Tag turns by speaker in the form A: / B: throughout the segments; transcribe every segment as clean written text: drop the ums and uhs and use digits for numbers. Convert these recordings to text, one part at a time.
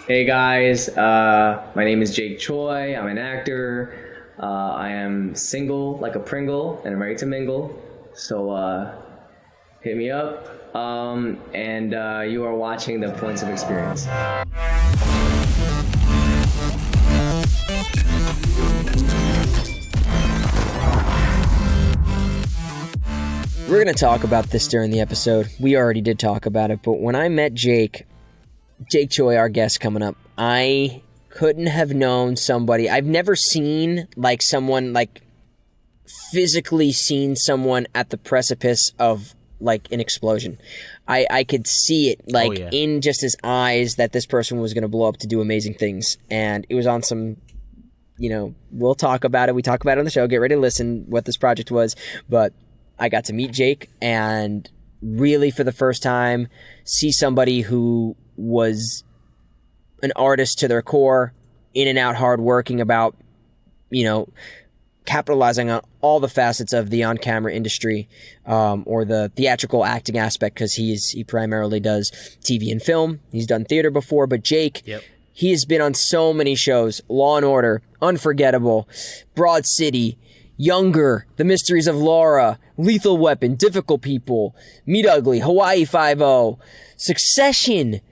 A: Hey guys, my name is Jake Choi. I'm an actor. I am single like a Pringle and I'm ready to mingle. So hit me up. And you are watching the Points of Experience.
B: We're going to talk about this during the episode. We already did talk about it, but when I met Jake Choi, our guest coming up, I couldn't have known somebody. I've never seen someone physically seen someone at the precipice of an explosion. I could see it in just his eyes that this person was going to blow up to do amazing things. And it was on some, we'll talk about it. We talk about it on the show. Get ready to listen what this project was. But I got to meet Jake and really for the first time see somebody who was an artist to their core, in and out, hardworking, about, capitalizing on all the facets of the on-camera industry, or the theatrical acting aspect, because he primarily does TV and film. He's done theater before, but Jake, he has been on so many shows: Law and Order, Unforgettable, Broad City, Younger, The Mysteries of Laura, Lethal Weapon, Difficult People, Meet Ugly, Hawaii Five-0, Succession,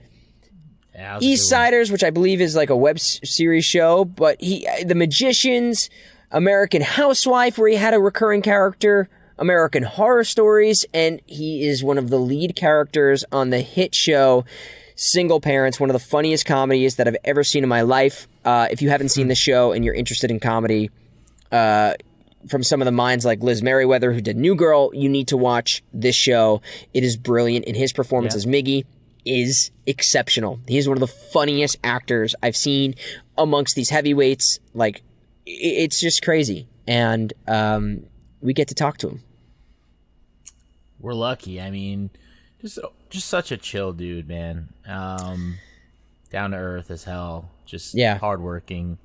B: East Siders, which I believe is like a web series show, but The Magicians, American Housewife, where he had a recurring character, American Horror Stories, and he is one of the lead characters on the hit show Single Parents, one of the funniest comedies that I've ever seen in my life. If you haven't seen the show and you're interested in comedy, from some of the minds like Liz Merriweather, who did New Girl, you need to watch this show. It is brilliant, and his performance as Miggy is exceptional. He is one of the funniest actors I've seen amongst these heavyweights. It's just crazy, and we get to talk to him.
C: We're lucky. I mean, just such a chill dude, man. Down to earth as hell. Just hardworking.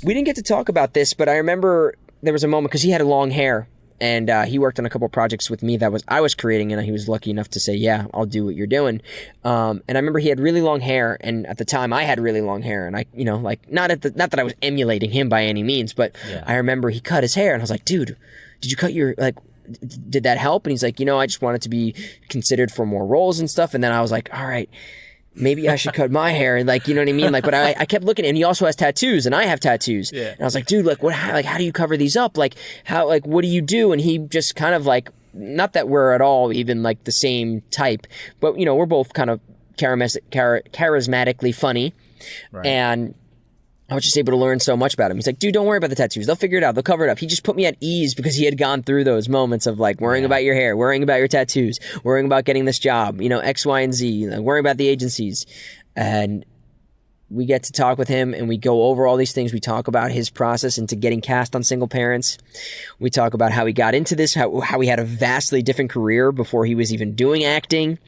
B: We didn't get to talk about this, but I remember there was a moment, because he had long hair, and he worked on a couple projects with me that I was creating, and he was lucky enough to say, yeah, I'll do what you're doing. And I remember he had really long hair, and at the time I had really long hair, and I, not that I was emulating him by any means, but I remember he cut his hair, and I was like, dude, did you cut your, did that help? And he's like, I just wanted to be considered for more roles and stuff. And then I was like, all right, maybe I should cut my hair, and you know what I mean? But I kept looking, and he also has tattoos, and I have tattoos. Yeah. And I was like, dude, how do you cover these up? what do you do? And he just kind of not that we're at all even the same type, but we're both kind of charismatically funny. Right. And I was just able to learn so much about him. He's like, dude, don't worry about the tattoos. They'll figure it out. They'll cover it up. He just put me at ease because he had gone through those moments of worrying about your hair, worrying about your tattoos, worrying about getting this job, X, Y, and Z, worrying about the agencies. And we get to talk with him, and we go over all these things. We talk about his process into getting cast on Single Parents. We talk about how he got into this, how he had a vastly different career before he was even doing acting,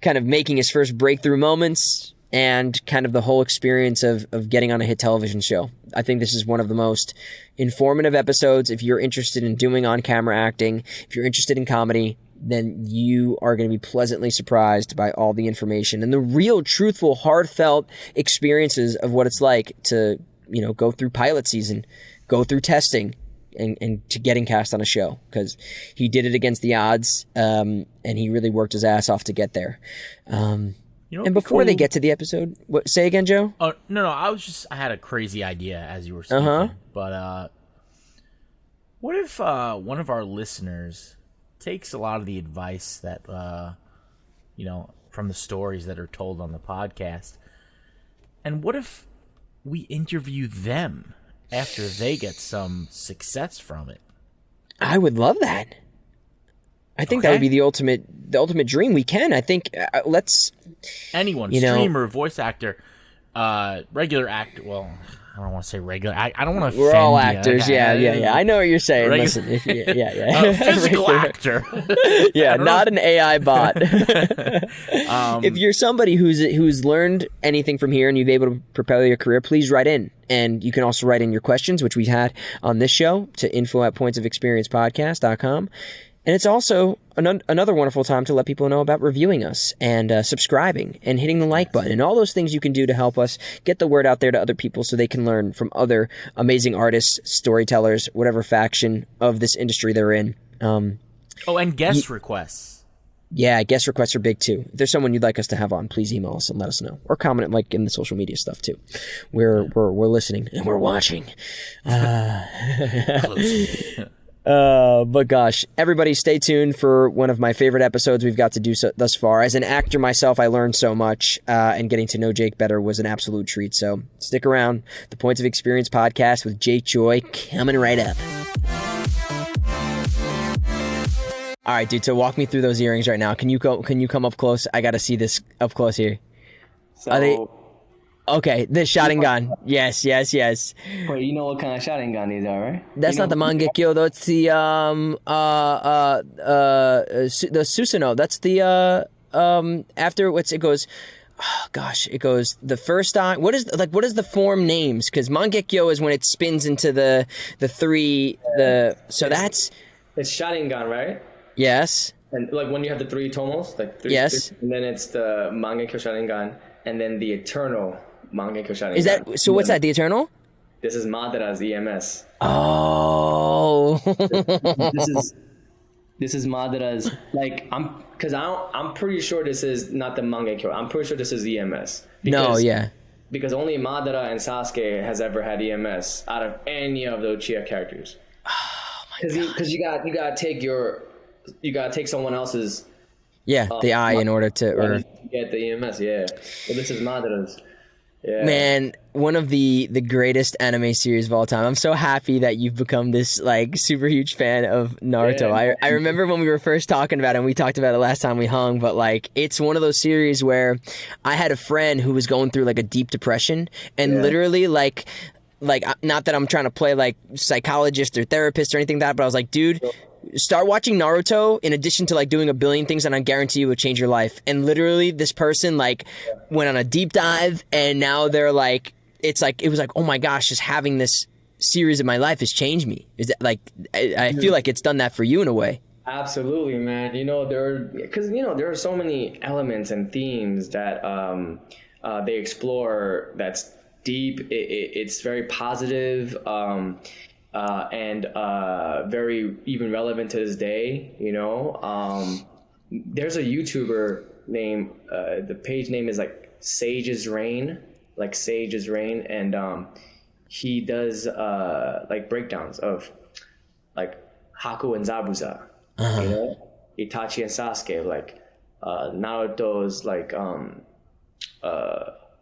B: kind of making his first breakthrough moments, and kind of the whole experience of getting on a hit television show. I think this is one of the most informative episodes. If you're interested in doing on-camera acting, if you're interested in comedy, then you are going to be pleasantly surprised by all the information and the real, truthful, heartfelt experiences of what it's like to, go through pilot season, go through testing, and to getting cast on a show, because he did it against the odds, and he really worked his ass off to get there. And before they get to the episode, say again, Joe?
C: Oh, no, I had a crazy idea as you were speaking. But what if one of our listeners takes a lot of the advice that, from the stories that are told on the podcast, and what if we interview them after they get some success from it?
B: I would love that. I think that would be the ultimate dream. We can. I think let's
C: anyone, streamer, voice actor, regular actor. Well, I don't want to say regular. I don't want to.
B: We're all actors. Yeah. I know what you're saying. Listen,
C: physical actor.
B: Not an AI bot. If you're somebody who's learned anything from here and you've been able to propel your career, please write in. And you can also write in your questions, which we've had on this show, to info@pointsofexperiencepodcast.com. And it's also another wonderful time to let people know about reviewing us and subscribing and hitting the like button and all those things you can do to help us get the word out there to other people so they can learn from other amazing artists, storytellers, whatever faction of this industry they're in.
C: And guest requests.
B: Yeah, guest requests are big too. If there's someone you'd like us to have on, please email us and let us know, or comment like in the social media stuff too. We're listening and we're watching. But gosh, everybody stay tuned for one of my favorite episodes we've got to do thus far. As an actor myself, I learned so much, and getting to know Jake better was an absolute treat. So stick around. The Points of Experience podcast with Jake Choi coming right up. All right, dude. So walk me through those earrings right now. Can you come up close? I got to see this up close here.
A: So,
B: are they okay? The Sharingan. Yes.
A: Wait, you know what kind of Sharingan these are, right?
B: That's not the Mangekyo though. It's the the Susanoo. That's the after it goes. Oh gosh, it goes the first time. What is the form names? Because Mangekyo is when it spins into the three. That's
A: it's Sharingan, right?
B: Yes.
A: And like when you have the three tomos, like three,
B: yes,
A: and then it's the Mangekyo Sharingan, and then the Eternal Mangekyo Sharingan.
B: Is that so? What's that? The Eternal?
A: This is Madara's EMS.
B: Oh.
A: This is Madara's. Like I'm pretty sure this is not the Mangekyo. I'm pretty sure this is EMS. Because only Madara and Sasuke has ever had EMS out of any of the Uchiha characters.
B: Oh my god.
A: Because you gotta take someone else's
B: the eye in order to
A: get the EMS. Yeah, but this is Madara's. Yeah.
B: Man, one of the greatest anime series of all time. I'm so happy that you've become this like super huge fan of Naruto.
A: Yeah.
B: I remember when we were first talking about it, and we talked about it last time we hung, but like it's one of those series where I had a friend who was going through like a deep depression, and literally like not that I'm trying to play like psychologist or therapist or anything like that, but I was like, dude, start watching Naruto in addition to like doing a billion things, and I guarantee you it will change your life. And literally this person like went on a deep dive, and now they're like, it was like, oh my gosh, just having this series of my life has changed me. Is that like, I feel like it's done that for you in a way.
A: Absolutely, man. There are so many elements and themes that they explore that's deep. It's very positive. And very even relevant to this day, there's a YouTuber named the page name is like Sage's Reign, and he does like breakdowns of like Haku and Zabuza, Itachi and Sasuke, like Naruto's like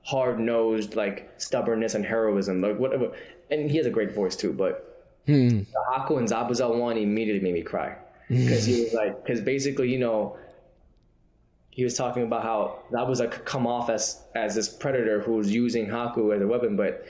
A: hard-nosed like stubbornness and heroism, like whatever. And he has a great voice too, but the Haku and Zabuza one immediately made me cry, because basically, he was talking about how Zabuza could come off as this predator who's using Haku as a weapon, but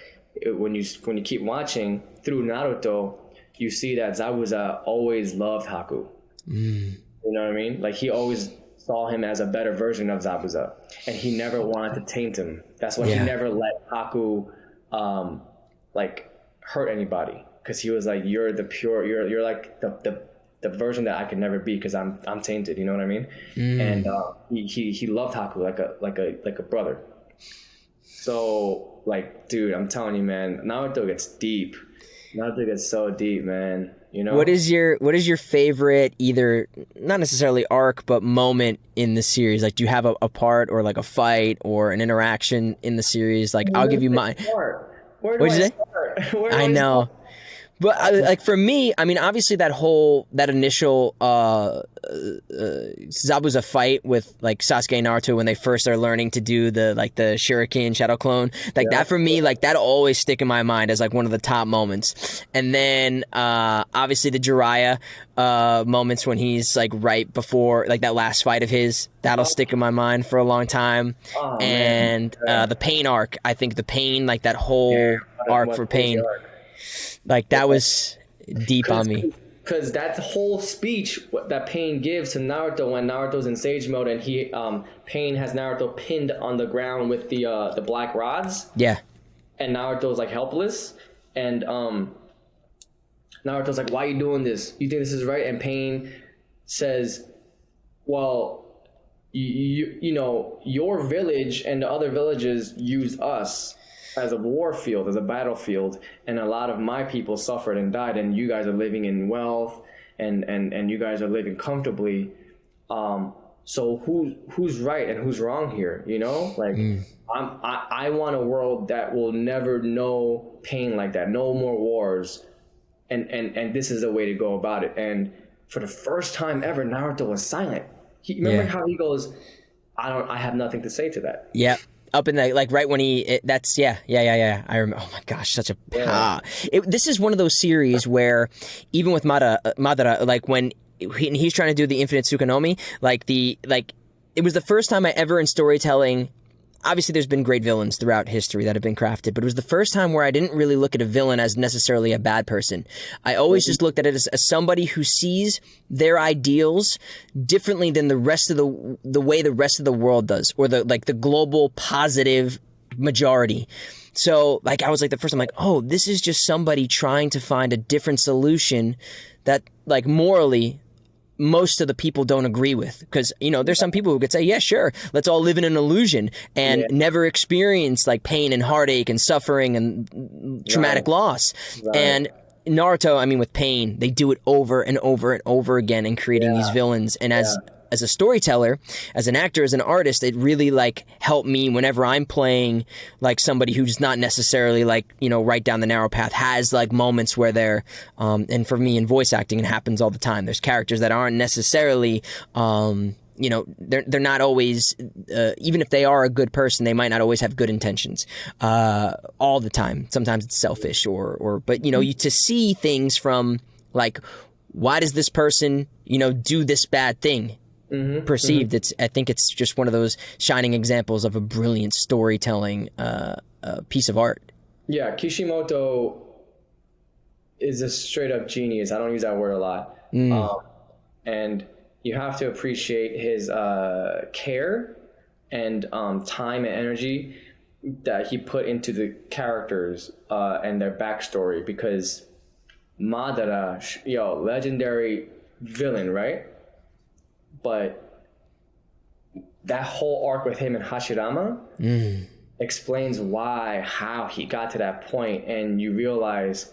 A: when you keep watching through Naruto, you see that Zabuza always loved Haku. You know what I mean? Like he always saw him as a better version of Zabuza, and he never wanted to taint him. That's why he never let Haku like hurt anybody. Because he was like, you're the pure, you're like the version that I could never be, because I'm tainted. You know what I mean? And he loved Haku like a brother. So like, dude, I'm telling you, man, Naruto gets deep. Naruto gets so deep, man.
B: What is your favorite, either not necessarily arc, but moment in the series? Like, do you have a part or like a fight or an interaction in the series? Like, I'll give you mine.
A: What'd you say?
B: I know. But like for me, I mean, obviously that initial Zabuza fight with like Sasuke and Naruto when they first are learning to do the Shuriken Shadow Clone, that for me, like that always stick in my mind as like one of the top moments. And then obviously the Jiraiya moments when he's like right before like that last fight of his, that'll stick in my mind for a long time. And the Pain arc, I think the Pain, like that whole arc for Pain. Like that was deep on me.
A: Because that whole speech that Pain gives to Naruto when Naruto's in Sage mode, and Pain has Naruto pinned on the ground with the black rods.
B: Yeah.
A: And Naruto's like helpless, and Naruto's like, "Why are you doing this? You think this is right?" And Pain says, well, you know, your village and the other villages used us as a war field, as a battlefield, and a lot of my people suffered and died, and you guys are living in wealth, and you guys are living comfortably. So who's right and who's wrong here? You know, like I want a world that will never know pain like that, no more wars, and this is the way to go about it. And for the first time ever, Naruto was silent. Remember how he goes, I have nothing to say to that.
B: Yeah. Up in the, like, right when I remember. Oh my gosh, such a this is one of those series where even with Madara, like when he's trying to do the infinite Tsukunomi, it was the first time I ever in storytelling. Obviously, there's been great villains throughout history that have been crafted, but it was the first time where I didn't really look at a villain as necessarily a bad person. I always just looked at it as somebody who sees their ideals differently than the rest of the way the rest of the world does, or the global positive majority. So, like, I was like, the first time, like, oh, this is just somebody trying to find a different solution that, like, morally most of the people don't agree with. Because, you know, there's some people who could say, yeah, sure, let's all live in an illusion and never experience, like, pain and heartache and suffering and traumatic loss. And Naruto, I mean, with pain, they do it over and over and over again in creating these villains. And as a storyteller, as an actor, as an artist, it really, like, helped me whenever I'm playing, like, somebody who's not necessarily, like, you know, right down the narrow path, has, like, moments where they're, and for me in voice acting, it happens all the time. There's characters that aren't necessarily, you know, they're not always, even if they are a good person, they might not always have good intentions, all the time. Sometimes it's selfish but, you know, to see things from, like, why does this person, you know, do this bad thing? Perceived. I think it's just one of those shining examples of a brilliant storytelling piece of art.
A: Yeah, Kishimoto is a straight up genius. I don't use that word a lot. And you have to appreciate his care and time and energy that he put into the characters and their backstory, because Madara, legendary villain, right? But that whole arc with him and Hashirama explains how he got to that point, and you realize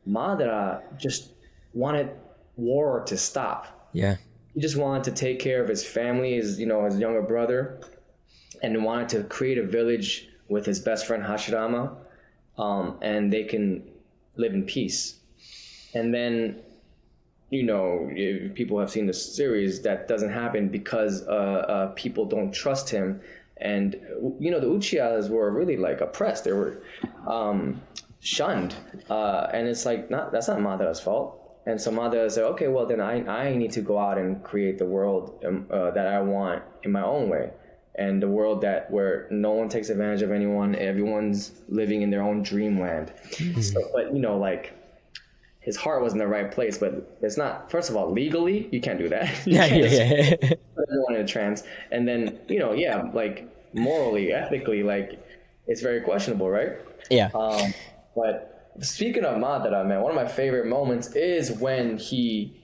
A: Madara just wanted war to stop.
B: Yeah.
A: He just wanted to take care of his family, his younger brother, and wanted to create a village with his best friend Hashirama, and they can live in peace. And then, you know, if people have seen the series, that doesn't happen because people don't trust him. And, you know, the Uchihas were really, like, oppressed. They were shunned. And it's like, that's not Madara's fault. And so Madara said, okay, well, then I need to go out and create the world that I want in my own way. And the world where no one takes advantage of anyone. Everyone's living in their own dreamland. So, but, you know, like, his heart was in the right place, but it's not. First of all, legally, you can't do that. You can't put everyone in a trance. And then, you know, like, morally, ethically, like, it's very questionable, right?
B: Yeah.
A: But speaking of Madara, man, one of my favorite moments is when he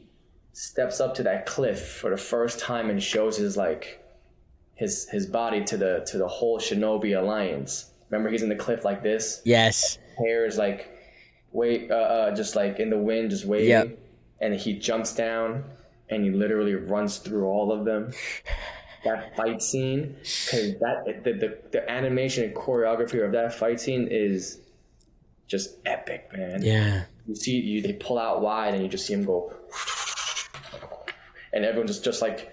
A: steps up to that cliff for the first time and shows his body to the whole Shinobi Alliance. Remember, he's in the cliff like this.
B: Yes.
A: Hair is like just like in the wind, just waving. Yep. And he jumps down and he literally runs through all of them. That fight scene, because the animation and choreography of that fight scene is just epic, man.
B: Yeah.
A: You see, they pull out wide and you just see him go, and everyone just like,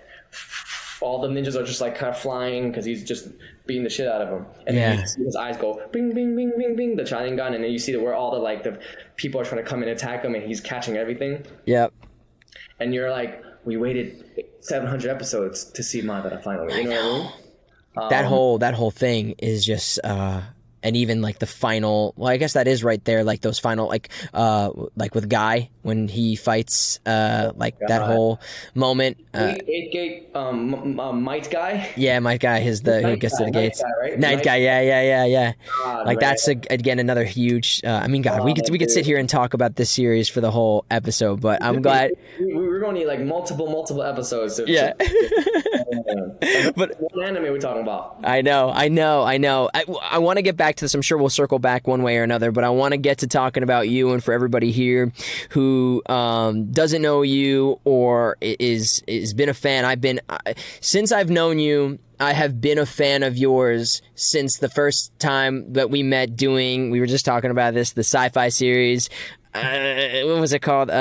A: all the ninjas are just like kind of flying because he's just beating the shit out of them. And then you see his eyes go bing, bing, bing, bing, bing, the Sharingan, and then you see where all the people are trying to come and attack him, and he's catching everything.
B: Yep.
A: And you're like, we waited 700 episodes to see Madara finally. You know what I mean?
B: That whole thing is just and even like the final, well, I guess that is right there, like those final, like with Guy when he fights, that whole moment.
A: Eight gate, Might Guy.
B: Yeah, Might Guy is who gets to the gates. Guy, right? Night Guy, yeah. Like that's again another huge. I mean, God, we could sit here and talk about this series for the whole episode, but I'm glad.
A: We gonna need like multiple episodes.
B: Yeah.
A: But what anime are we talking about?
B: I know. I want to get back to this. I'm sure we'll circle back one way or another, but I want to get to talking about you, and for everybody here who doesn't know you or is been a fan. Since I've known you, I have been a fan of yours since the first time that we met we were just talking about this, the sci-fi series. What was it called?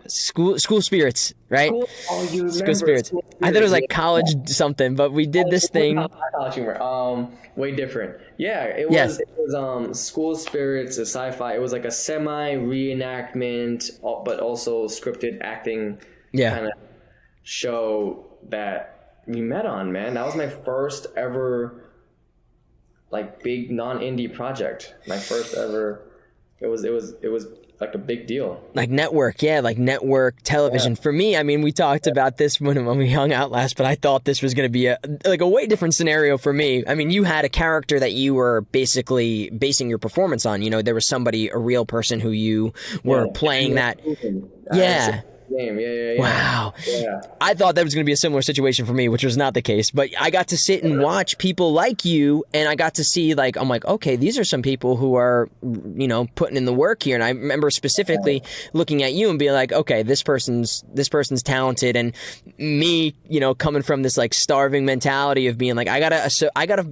B: School Spirits, right?
A: Oh, you remember
B: School Spirits. I thought it was like college something, but we did this thing.
A: College humor. Way different. Yeah, it was School Spirits, a sci-fi. It was like a semi reenactment, but also scripted acting kind of show that we met on, man. That was my first ever like big non-indie project. My first ever. It was like a big deal. Like network
B: television. Yeah. For me, I mean, we talked about this when we hung out last, but I thought this was going to be a way different scenario for me. I mean, you had a character that you were basically basing your performance on. You know, there was a real person who you were playing that. Yeah.
A: Game. Yeah.
B: Wow.
A: Yeah.
B: I thought that was going to be a similar situation for me, which was not the case. But I got to sit and watch people like you, and I got to see, like, I'm like, okay, these are some people who are, you know, putting in the work here. And I remember specifically looking at you and being like, okay, this person's talented. And me, you know, coming from this like starving mentality of being like, I gotta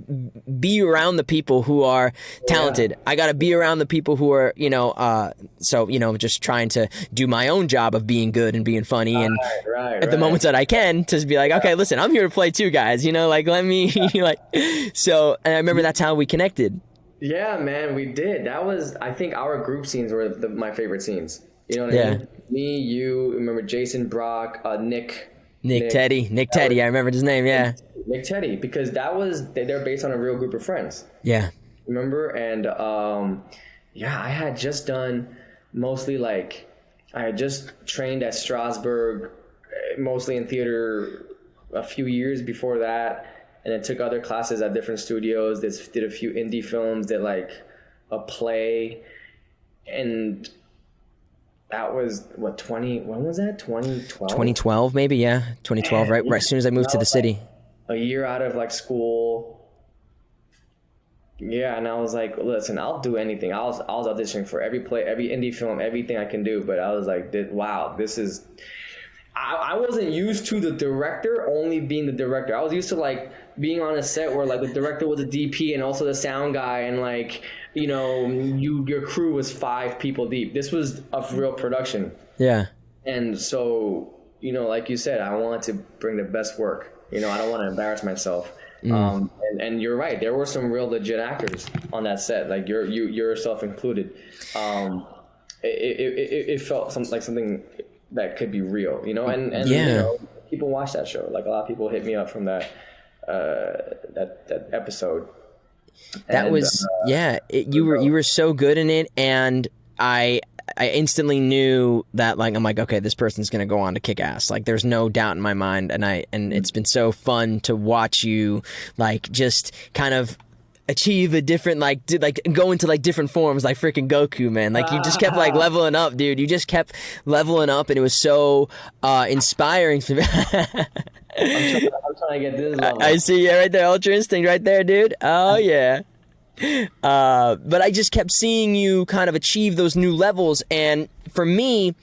B: be around the people who are talented. Yeah. I gotta be around the people who are, you know, so, you know, just trying to do my own job of being good and being funny and at the moments that I can to be like, okay, listen, I'm here to play too, guys, you know, like, let me like, so, and I remember that's how we connected.
A: Yeah, man, we did. That was, I think our group scenes were my favorite scenes. You know what I mean? Me, you, remember Jason, Brock, Nick
B: Teddy, I remembered his name, yeah.
A: Nick Teddy, because they're based on a real group of friends.
B: Yeah.
A: Remember? And I had just done mostly like, I had just trained at Strasbourg, mostly in theater a few years before that, and then took other classes at different studios. Did a few indie films, did like a play, and that was when was that? 2012?
B: 2012 maybe, yeah. 2012, right as soon as I moved to the city.
A: A year out of like school. Yeah, and I was like, listen, I'll do anything. I was auditioning for every play, every indie film, everything I can do. But I was like, wow, this is... I wasn't used to the director only being the director. I was used to like being on a set where like the director was a DP and also the sound guy, and like, you know, your crew was 5 people deep. This was a real production.
B: Yeah.
A: And so, you know, like you said, I wanted to bring the best work. You know, I don't want to embarrass myself. And you're right. There were some real legit actors on that set, like you yourself included. It felt like something that could be real, you know. And you know, people watch that show. Like a lot of people hit me up from that episode.
B: That was you were so good in it, and I instantly knew that, like, I'm like, okay, this person's gonna go on to kick ass. Like, there's no doubt in my mind, and it's been so fun to watch you, like, just kind of achieve a different, like go into like different forms, like freaking Goku, man. Like, you just kept like leveling up, dude. You just kept leveling up, and it was so inspiring to me.
A: I'm trying to get this level.
B: I see you right there, Ultra Instinct right there, dude. Oh yeah. But I just kept seeing you kind of achieve those new levels, and for me,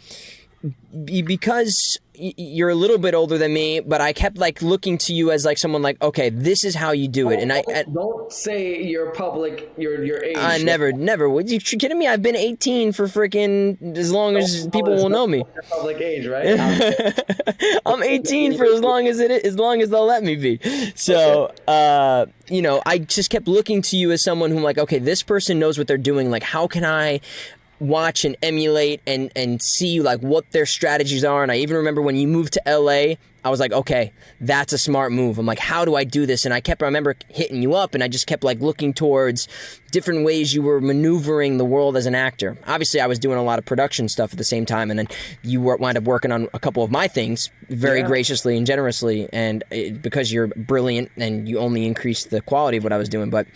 B: because you're a little bit older than me, but I kept like looking to you as like someone like, okay, this is how you do it. And
A: don't say your age.
B: Never. What, you kidding me? I've been 18 for freaking as long as people will know me.
A: Your public age, right?
B: I'm 18 for as long as they'll let me be. So, you know, I just kept looking to you as someone who, like, okay, this person knows what they're doing. Like, how can I watch and emulate and see like what their strategies are? And I even remember when you moved to LA I was like, okay, that's a smart move. I'm like, how do I do this? And I remember hitting you up, and I just kept like looking towards different ways you were maneuvering the world as an actor. Obviously, I was doing a lot of production stuff at the same time, and then you wound up working on a couple of my things very graciously and generously, and because you're brilliant and you only increased the quality of what I was doing. But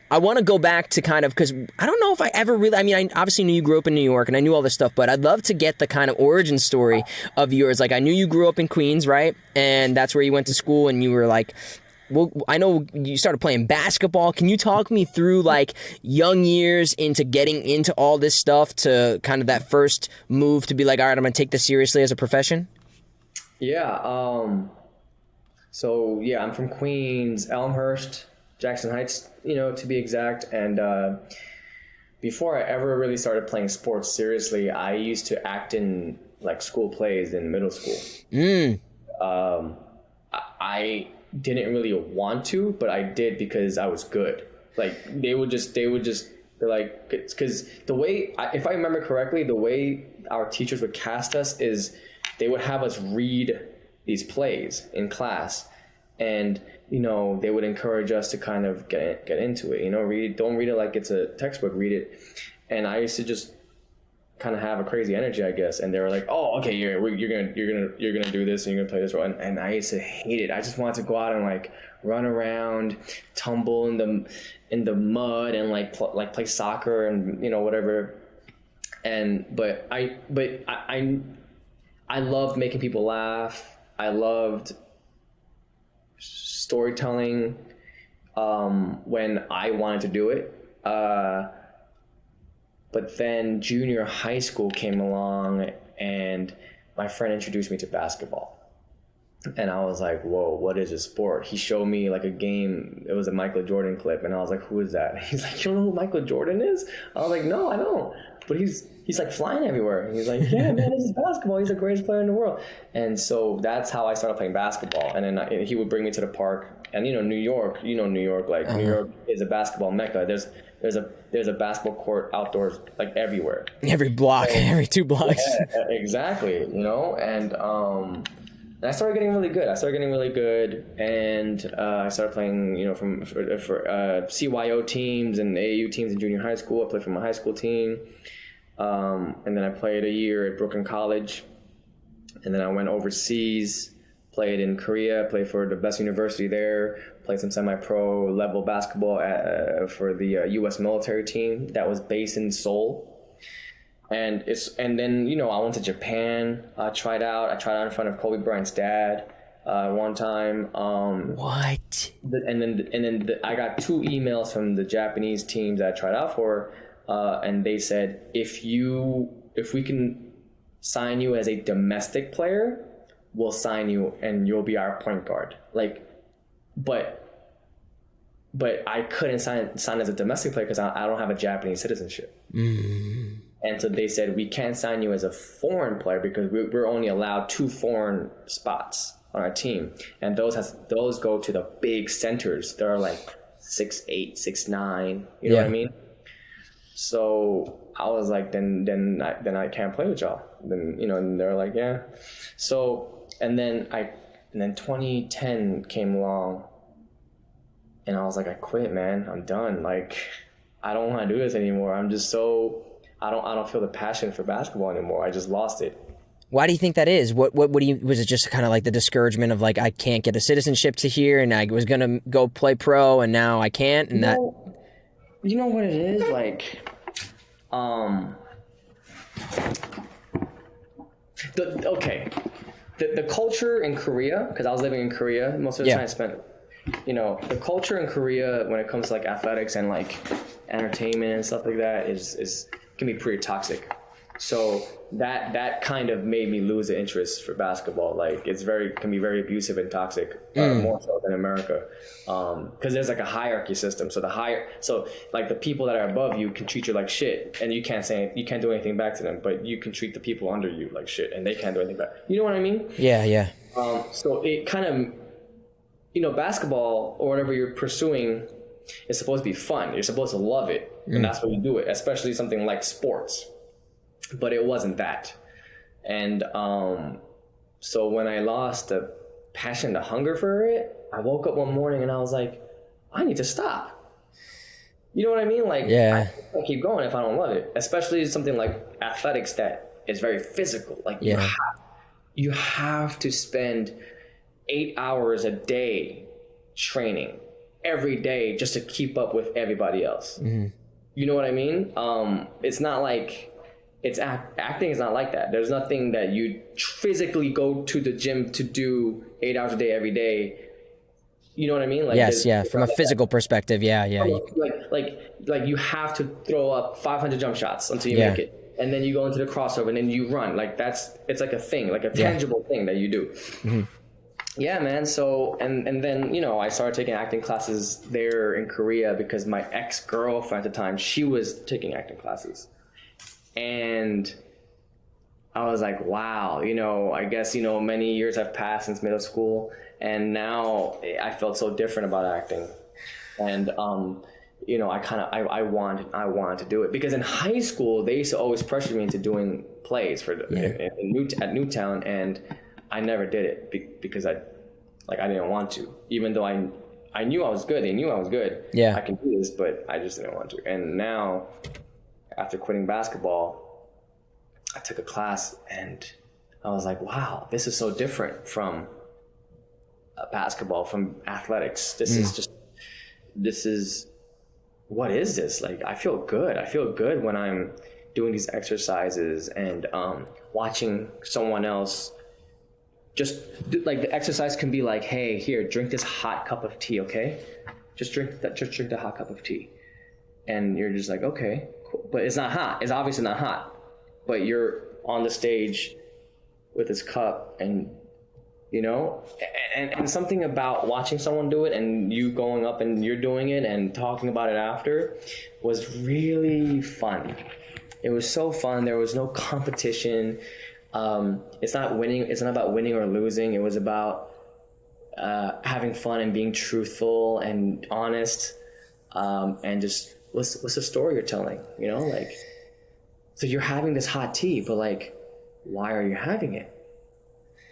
B: I want to go back to kind of, because I don't know if I ever really, I mean, I obviously knew you grew up in New York and I knew all this stuff, but I'd love to get the kind of origin story of yours. Like, I knew you grew up in Queens, right? And that's where you went to school, and you were like, well, I know you started playing basketball. Can you talk me through like young years into getting into all this stuff to kind of that first move to be like, all right, I'm going to take this seriously as a profession?
A: Yeah. So yeah, I'm from Queens, Elmhurst, Jackson Heights, to be exact. And before I ever really started playing sports seriously, I used to act in like school plays in middle school. I didn't really want to, but I did because I was good. Like they're like, because the way, if I remember correctly, the way our teachers would cast us is they would have us read these plays in class, and they would encourage us to kind of get into it. Don't read it like it's a textbook, read it. And I used to just kind of have a crazy energy, I guess. And they were like, "Oh, okay, you're gonna do this, and you're gonna play this role." And I used to hate it. I just wanted to go out and like run around, tumble in the mud, and like play soccer and whatever. But I loved making people laugh. I loved storytelling when I wanted to do it. But then junior high school came along, and my friend introduced me to basketball. And I was like, whoa, what is this sport? He showed me like a game. It was a Michael Jordan clip. And I was like, who is that? He's like, you don't know who Michael Jordan is? I was like, no, I don't. But he's like flying everywhere. And he's like, yeah, man, this is basketball. He's the greatest player in the world. And so that's how I started playing basketball. And then he would bring me to the park. And New York, New York, like New York is a basketball mecca. There's a basketball court outdoors like everywhere.
B: Every block, every 2 blocks.
A: Yeah, exactly. And I started getting really good. And I started playing, for CYO teams and AAU teams in junior high school. I played for my high school team. And then I played a year at Brooklyn College. And then I went overseas, played in Korea, played for the best university there, played some semi-pro level basketball for the U.S. military team that was based in Seoul. And then I went to Japan. I tried out in front of Kobe Bryant's dad one time.
B: What?
A: And then I got 2 emails from the Japanese teams that I tried out for, and they said, if we can sign you as a domestic player, we'll sign you and you'll be our point guard. Like, but I couldn't sign as a domestic player because I don't have a Japanese citizenship. And so they said, we can't sign you as a foreign player because we're only allowed 2 foreign spots on our team. And those go to the big centers. They're like 6'8", 6'9", you know what I mean? So I was like, then I can't play with y'all. Then, and they're like, yeah. So, and then 2010 came along, and I was like, I quit, man. I'm done. Like, I don't want to do this anymore. I'm just I don't feel the passion for basketball anymore. I just lost it.
B: Why do you think that is? What was it just kind of like the discouragement of like, I can't get a citizenship to here, and I was going to go play pro and now I can't? And
A: you know what it is? Like, the culture in Korea, because I was living in Korea most of the time I spent, the culture in Korea when it comes to like athletics and like entertainment and stuff like that can be pretty toxic. So that kind of made me lose the interest for basketball. Like can be very abusive and toxic, more so than America, because there's like a hierarchy system. So like the people that are above you can treat you like shit, and you can't do anything back to them. But you can treat the people under you like shit, and they can't do anything back. You know what I mean?
B: Yeah.
A: So it kind of, basketball or whatever you're pursuing is supposed to be fun. You're supposed to love it, and that's why you do it. Especially something like sports. But it wasn't that. And so when I lost the passion, the hunger for it, I woke up one morning and I was like, I need to stop. You know what I mean? Like,
B: Yeah.
A: I can't keep going if I don't love it. Especially something like athletics that is very physical. Like, you have to spend 8 hours a day training every day just to keep up with everybody else.
B: Mm-hmm.
A: You know what I mean? It's not like acting is not like that. There's nothing that you physically go to the gym to do 8 hours a day every day. You know what I mean? Like,
B: yes, yeah. From a physical perspective, yeah.
A: Like you have to throw up 500 jump shots until you make it, and then you go into the crossover, and then you run. Like it's like a thing, like a tangible thing that you do. Mm-hmm. Yeah, man. So and then I started taking acting classes there in Korea because my ex-girlfriend at the time, she was taking acting classes, and I was like, wow, I guess many years have passed since middle school. And now I felt so different about acting, and I wanted to do it because in high school they used to always pressure me into doing plays at Newtown, and I never did it because I didn't want to, even though I knew I was good. They knew I was good.
B: Yeah,
A: I can do this, but I just didn't want to. And now, after quitting basketball, I took a class and I was like, wow, this is so different from basketball, from athletics. This is what is this? Like, I feel good when I'm doing these exercises and watching someone else just like the exercise can be like, hey, here, drink this hot cup of tea, okay? Just drink the hot cup of tea. And you're just like, okay, cool. But it's not hot. It's obviously not hot. But you're on the stage with this cup and and something about watching someone do it and you going up and you're doing it and talking about it after was really fun. It was so fun. There was no competition. It's not winning. It's not about winning or losing. It was about having fun and being truthful and honest, and just what's the story you're telling? So you're having this hot tea, but like, why are you having it?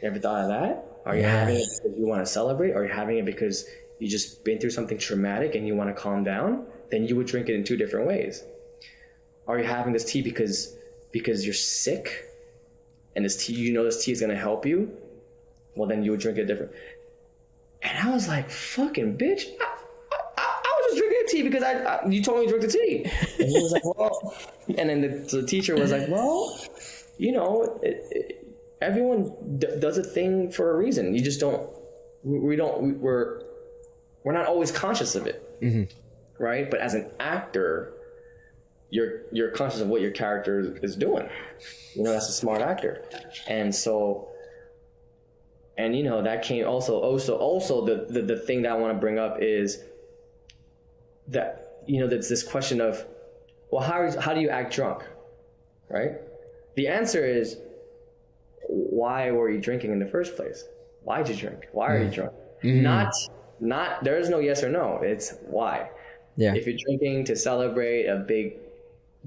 A: You ever thought of that? Are you having it because you want to celebrate? Or are you having it because you just been through something traumatic and you want to calm down? Then you would drink it in two different ways. Are you having this tea because you're sick and this tea, this tea is going to help you? Well, then you would drink it different. And I was like, fucking bitch, I was just drinking the tea because you told me to drink the tea. And he was like, well, and then the teacher was like, well, everyone does a thing for a reason. You just don't. We're not always conscious of it, mm-hmm. right? But as an actor, you're conscious of what your character is doing. That's a smart actor, and so, and that came also the thing that I want to bring up is that there's this question of, well, how do you act drunk, right? The answer is, why were you drinking in the first place? Why did you drink? Why are you drunk? Mm-hmm. Not there is no yes or no. It's why. Yeah. If you're drinking to celebrate a big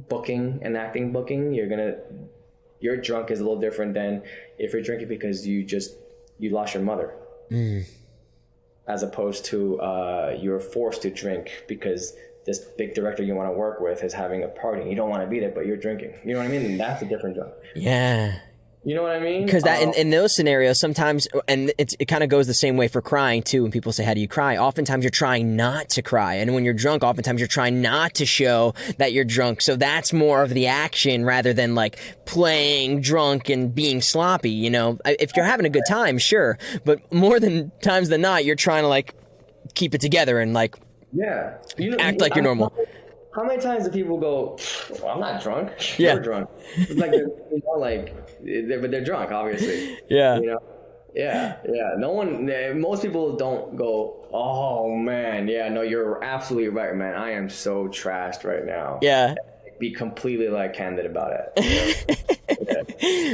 A: booking, an acting booking, your drunk is a little different than if you're drinking because you lost your mother. Mm. As opposed to you're forced to drink because this big director you want to work with is having a party. You don't want to be there, but you're drinking. You know what I mean? And that's a different drunk.
B: Yeah.
A: You know what I mean?
B: Because that in those scenarios, sometimes, and it kind of goes the same way for crying too. When people say, "How do you cry?" Oftentimes you're trying not to cry, and when you're drunk, oftentimes you're trying not to show that you're drunk. So that's more of the action rather than like playing drunk and being sloppy. If you're having a good time, sure, but more than times than not, you're trying to like keep it together and like act like you're normal.
A: How many times do people go, well, I'm not drunk. You're drunk. It's like, but they're drunk, obviously. Yeah. Yeah. No one, most people don't go, oh man, yeah, no, you're absolutely right, man. I am so trashed right now. Yeah. Be completely candid about it.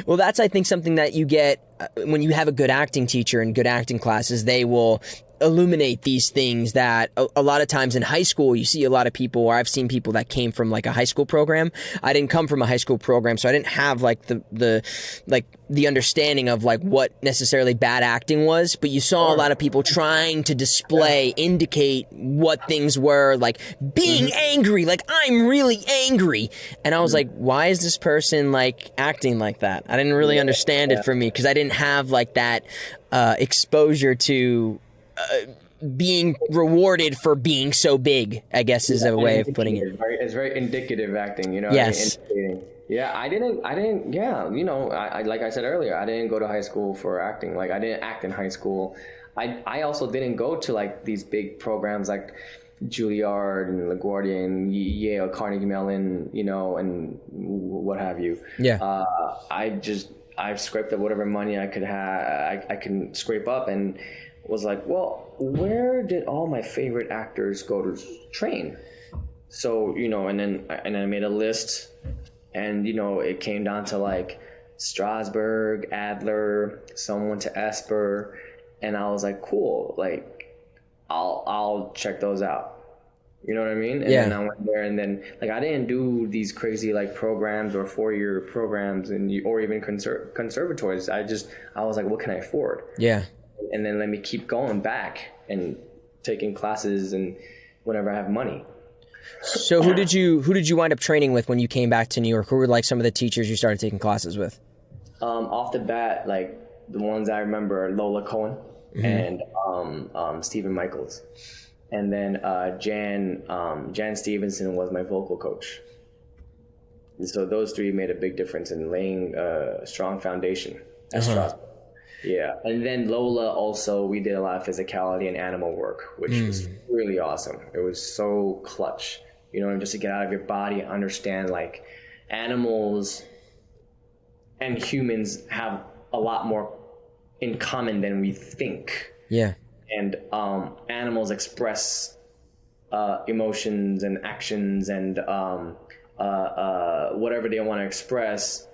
B: Well, that's, I think, something that you get when you have a good acting teacher and good acting classes. They will illuminate these things that a lot of times in high school, you see a lot of people, or I've seen people that came from like a high school program. I didn't come from a high school program, so I didn't have like the understanding of like what necessarily bad acting was, but you saw a lot of people trying to display, indicate what things were, like being angry, like I'm really angry. And I was like, why is this person like acting like that? I didn't really understand it for me because I didn't have like that exposure to being rewarded for being so big, I guess is a way of putting it.
A: It's very indicative acting, you know.
B: Yes.
A: Yeah, I didn't. Yeah, you know, I like I said earlier, I didn't go to high school for acting. Like I didn't act in high school. I also didn't go to like these big programs like Juilliard and LaGuardia and Yale, Carnegie Mellon, you know, and what have you.
B: Yeah.
A: I scraped up whatever money I could have. I can scrape up and was like, well, where did all my favorite actors go to train? So, you know, and then I made a list, and, you know, it came down to like Strasberg, Adler, someone to Esper. And I was like, cool, like I'll check those out. You know what I mean? And then I went there, and then like I didn't do these crazy like programs or 4-year programs or even conservatories. I was like, what can I afford?
B: Yeah.
A: And then let me keep going back and taking classes and whenever I have money.
B: So who did you wind up training with when you came back to New York? Who were like some of the teachers you started taking classes with?
A: Off the bat, like the ones I remember are Lola Cohen and Stephen Michaels. And then Jan Stevenson was my vocal coach. And so those three made a big difference in laying a strong foundation at Strasbourg. Yeah, and then Lola also, we did a lot of physicality and animal work, which was really awesome. It was so clutch, you know, and just to get out of your body and understand like animals and humans have a lot more in common than we think.
B: Yeah.
A: And animals express emotions and actions and whatever they want to express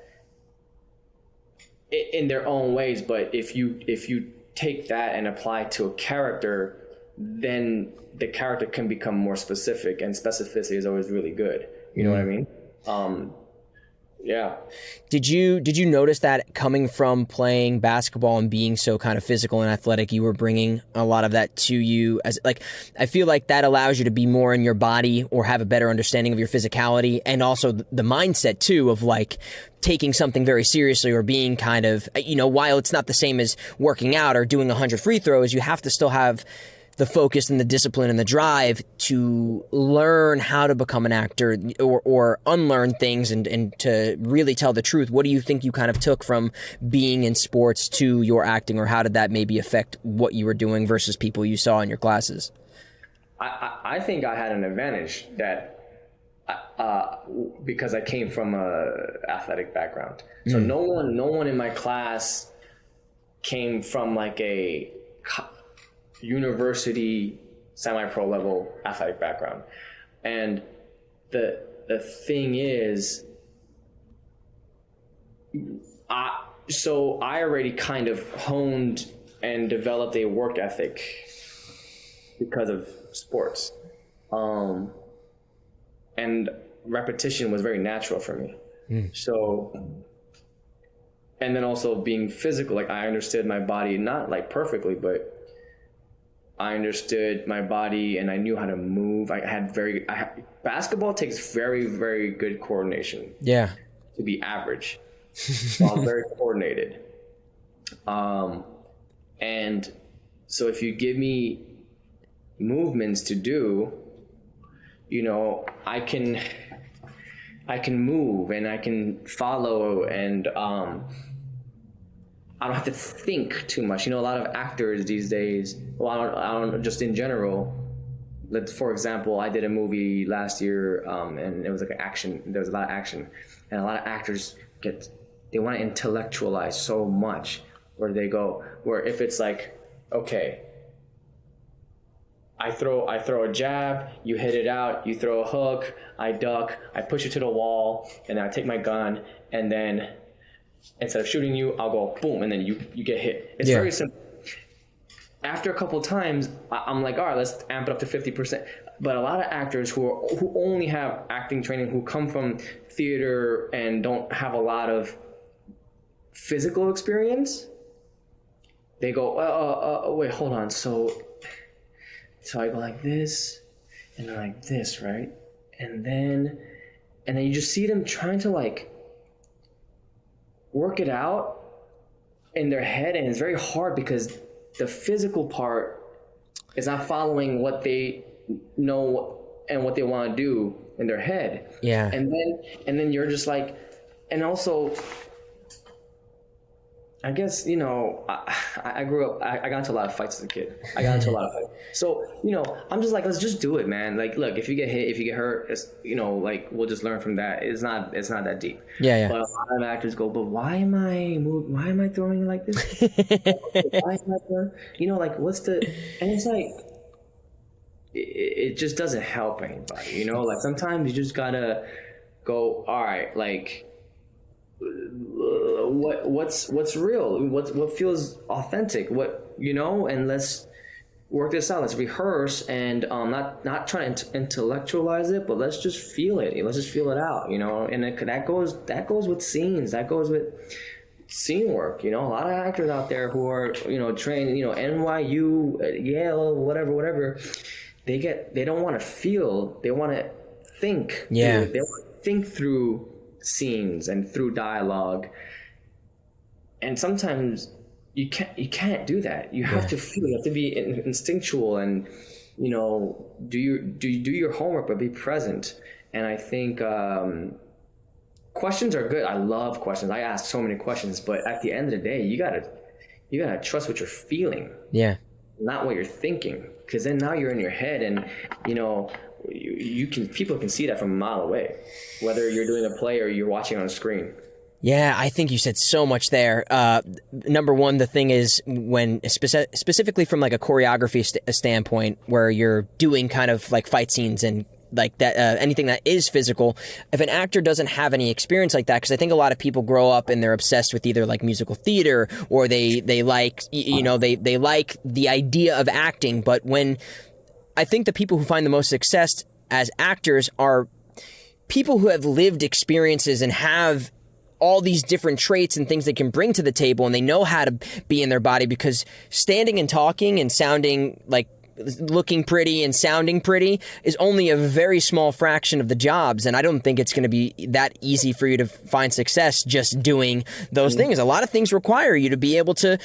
A: in their own ways, but if you take that and apply it to a character, then the character can become more specific, and specificity is always really good. You know what I mean? Yeah.
B: Did you notice that coming from playing basketball and being so kind of physical and athletic, you were bringing a lot of that to you? As like, I feel like that allows you to be more in your body or have a better understanding of your physicality, and also the mindset too of like taking something very seriously or being kind of, you know, while it's not the same as working out or doing 100 free throws, you have to still have the focus and the discipline and the drive to learn how to become an actor or unlearn things and to really tell the truth. What do you think you kind of took from being in sports to your acting, or how did that maybe affect what you were doing versus people you saw in your classes?
A: I think I had an advantage that because I came from a athletic background. So no one in my class came from like a university semi-pro level athletic background. And the thing is, I already kind of honed and developed a work ethic because of sports. And repetition was very natural for me. So, and then also being physical, like I understood my body, not like perfectly, but I understood my body and I knew how to move. Basketball takes very, very good coordination.
B: Yeah.
A: To be average. So I'm very coordinated. And so if you give me movements to do, you know, I can move and I can follow, and I don't have to think too much. You know, a lot of actors these days, well, I don't just in general. For example, I did a movie last year, and it was like an action. There was a lot of action, and a lot of actors they want to intellectualize so much, where if it's like, okay, I throw a jab, you hit it out, you throw a hook, I duck, I push it to the wall, and I take my gun, and then instead of shooting you, I'll go boom, and then you get hit. It's very simple. After a couple of times, I'm like, all right, let's amp it up to 50%. But a lot of actors who only have acting training, who come from theater and don't have a lot of physical experience, they go, wait, hold on. So I go like this, and then like this, right? And then you just see them trying to like work it out in their head, and it's very hard because the physical part is not following what they know and what they want to do in their head.
B: Yeah.
A: And then you're just like, and also, I guess, you know, I grew up, I got into a lot of fights as a kid. So, you know, I'm just like, let's just do it, man. Like, look, if you get hit, if you get hurt, it's, you know, like, we'll just learn from that. It's not that deep.
B: Yeah.
A: But a lot of actors go, but why am I throwing it like this? Why am I throwing? You know, like, what's the, and it's like, it just doesn't help anybody, you know? Like, sometimes you just gotta go, all right, like, what's real, what feels authentic, what, you know, and let's work this out. Let's rehearse, and not trying to intellectualize it, but let's just feel it. Let's just feel it out, you know. And that goes with scenes, that goes with scene work, you know. A lot of actors out there who are, you know, trained, you know, NYU, Yale, whatever, they don't want to feel, they want to think.
B: Yeah.
A: They want to think through scenes and through dialogue, and sometimes you can't do that. You have to feel, you have to be instinctual, and, you know, do your homework, but be present. And I think questions are good. I love questions. I ask so many questions, but at the end of the day, you gotta trust what you're feeling, not what you're thinking, because then now you're in your head, and, you know, people can see that from a mile away, whether you're doing a play or you're watching on a screen.
B: Yeah, I think you said so much there. Number one, the thing is, when specifically from like a choreography standpoint, where you're doing kind of like fight scenes and like that, anything that is physical, if an actor doesn't have any experience like that, because I think a lot of people grow up and they're obsessed with either like musical theater, or they like, you know, they like the idea of acting. But when I think the people who find the most success as actors are people who have lived experiences and have all these different traits and things they can bring to the table, and they know how to be in their body, because standing and talking and sounding like looking pretty and sounding pretty is only a very small fraction of the jobs, and I don't think it's going to be that easy for you to find success just doing those things. A lot of things require you to be able to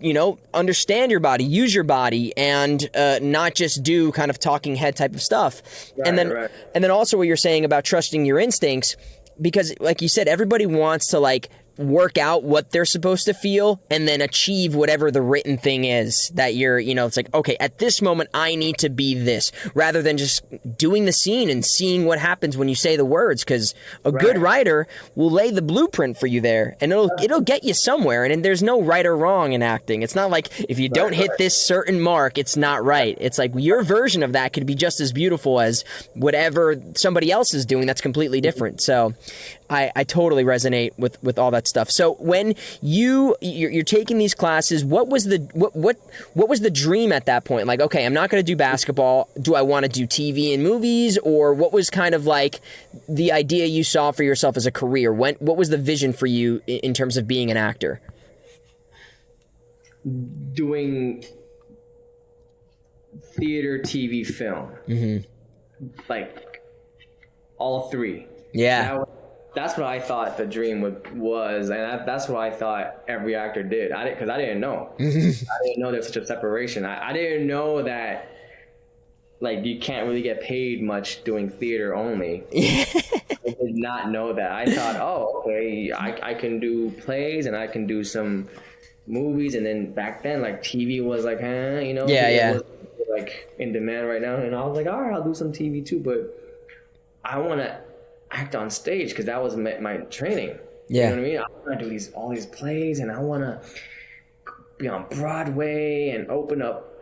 B: you know, understand your body, use your body, and not just do kind of talking head type of stuff. And then also what you're saying about trusting your instincts, because like you said, everybody wants to like work out what they're supposed to feel and then achieve whatever the written thing is that you're, you know, it's like, okay, at this moment I need to be this, rather than just doing the scene and seeing what happens when you say the words, because a good writer will lay the blueprint for you there, and it'll get you somewhere. And there's no right or wrong in acting. It's not like if you don't hit this certain mark, it's not right. It's like your version of that could be just as beautiful as whatever somebody else is doing that's completely different. So I totally resonate with all that stuff. So when you're taking these classes, what was the dream at that point? Like, okay, I'm not going to do basketball. Do I want to do TV and movies, or what was kind of like the idea you saw for yourself as a career? What was the vision for you in terms of being an actor?
A: Doing theater, TV, film, like all three.
B: Yeah.
A: That's what I thought the dream was, and that's what I thought every actor did. Because I didn't know. I didn't know there's such a separation. I didn't know that, like, you can't really get paid much doing theater only. I did not know that. I thought, oh, okay, I can do plays and I can do some movies, and then back then, like, TV was like, you know,
B: yeah,
A: was, like, in demand right now, and I was like, all right, I'll do some TV too, but I want to act on stage because that was my training.
B: Yeah.
A: You know what I mean? I want to do all these plays, and I want to be on Broadway and open up,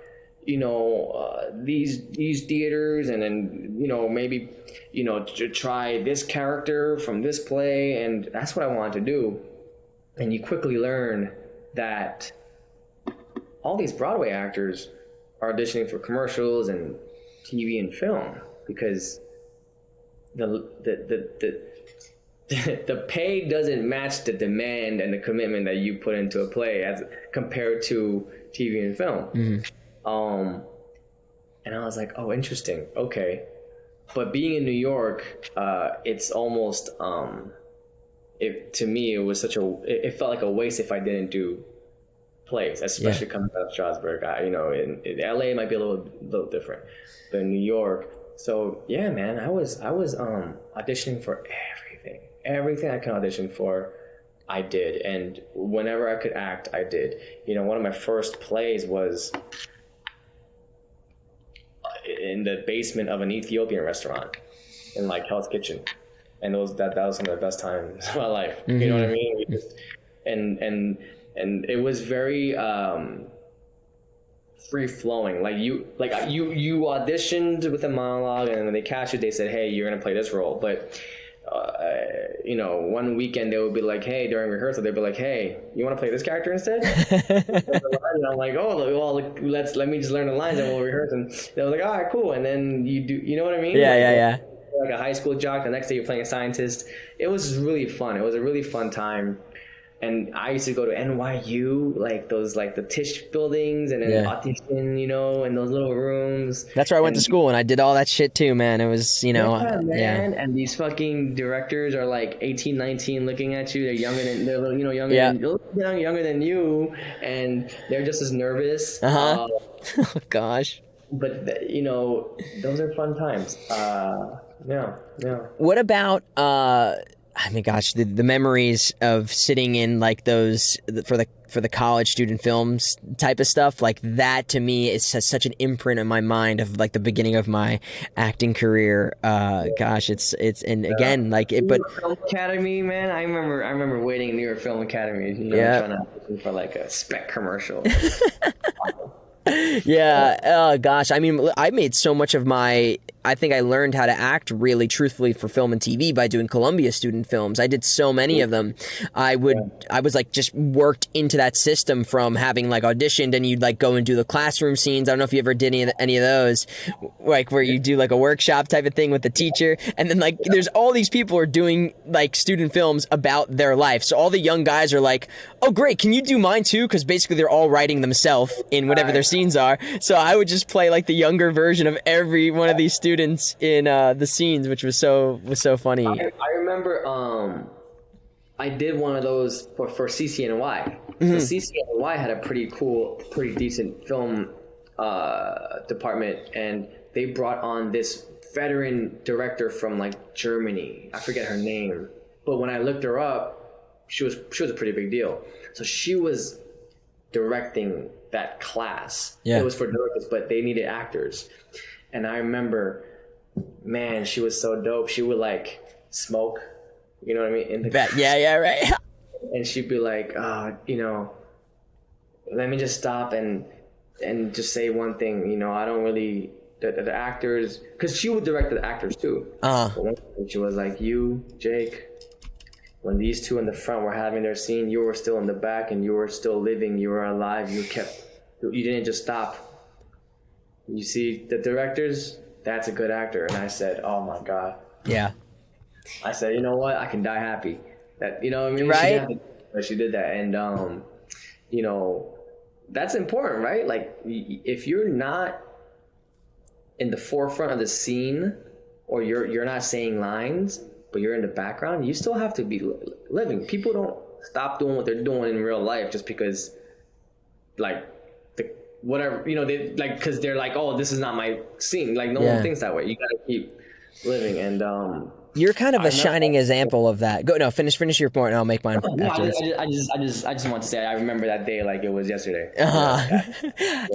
A: you know, these theaters, and then, you know, maybe, you know, to try this character from this play, and that's what I wanted to do. And you quickly learn that all these Broadway actors are auditioning for commercials and TV and film because the pay doesn't match the demand and the commitment that you put into a play as compared to TV and film. Mm-hmm. And I was like, oh, interesting. Okay. But being in New York, it's almost, to me, it was it felt like a waste if I didn't do plays, especially coming out of Strasbourg. In LA it might be a little different, but in New York. So yeah, man, I was auditioning for everything I can audition for, I did, and whenever I could act, I did. One of my first plays was in the basement of an Ethiopian restaurant in like Hell's Kitchen, and that was some of the best times of my life. Mm-hmm. You know what I mean? And it was very free flowing. Like you auditioned with a monologue, and when they cast you, they said, "Hey, you're gonna play this role." But one weekend they would be like, "Hey," during rehearsal, they'd be like, "Hey, you want to play this character instead?" And I'm like, "Oh, well, let me just learn the lines and we'll rehearse." And they were like, "All right, cool." And then you do, you know what I mean?
B: Yeah.
A: Like a high school jock. The next day you're playing a scientist. It was really fun. It was a really fun time. And I used to go to NYU, like the Tisch buildings, and then audition, and those little rooms.
B: That's where I went to school, and I did all that shit too, man. It was,
A: And these fucking directors are like 18, 19, looking at you. They're younger than younger than you, and they're just as nervous.
B: Oh gosh.
A: But those are fun times. Yeah.
B: What about I mean, gosh, the memories of sitting in like those for the college student films type of stuff, like that to me has such an imprint in my mind of like the beginning of my acting career. Gosh, it's and again like it, but
A: Film Academy, man, I remember waiting in New York Film Academy, trying to audition for like a spec commercial.
B: Yeah. Oh gosh. I mean, I made so much of I think I learned how to act really truthfully for film and TV by doing Columbia student films. I did so many of them. I was like just worked into that system from having like auditioned, and you'd like go and do the classroom scenes. I don't know if you ever did any of those, like where you do like a workshop type of thing with the teacher. And then like there's all these people are doing like student films about their life. So all the young guys are like, oh great, can you do mine too? Because basically they're all writing themselves in whatever their scenes are. So I would just play like the younger version of every one of these students in the scenes, which was so funny.
A: I remember I did one of those for CCNY. Mm-hmm. So CCNY had a pretty decent film department, and they brought on this veteran director from like Germany. I forget her name, but when I looked her up, she was a pretty big deal. So she was directing that class. Yeah. It was for directors, but they needed actors. And I remember, man, she was so dope. She would like smoke, you know what I mean?
B: Yeah, right.
A: And she'd be like, let me just stop and just say one thing. I don't really, the actors, because she would direct the actors too. But she was like, you, Jake, when these two in the front were having their scene, you were still in the back and you were still living, you were alive, you didn't just stop. You see the directors, that's a good actor. And I said, oh my God.
B: Yeah.
A: I said, you know what? I can die happy. That, you know what I mean?
B: Right.
A: She did that. And, that's important, right? Like if you're not in the forefront of the scene, or you're not saying lines, but you're in the background, you still have to be living. People don't stop doing what they're doing in real life just because like whatever, they like, because they're like, oh, this is not my scene. Like no one thinks that way. You gotta keep living. And
B: you're kind of a shining example of that. Finish your point and I'll make mine.
A: I just want to say I remember that day like it was yesterday.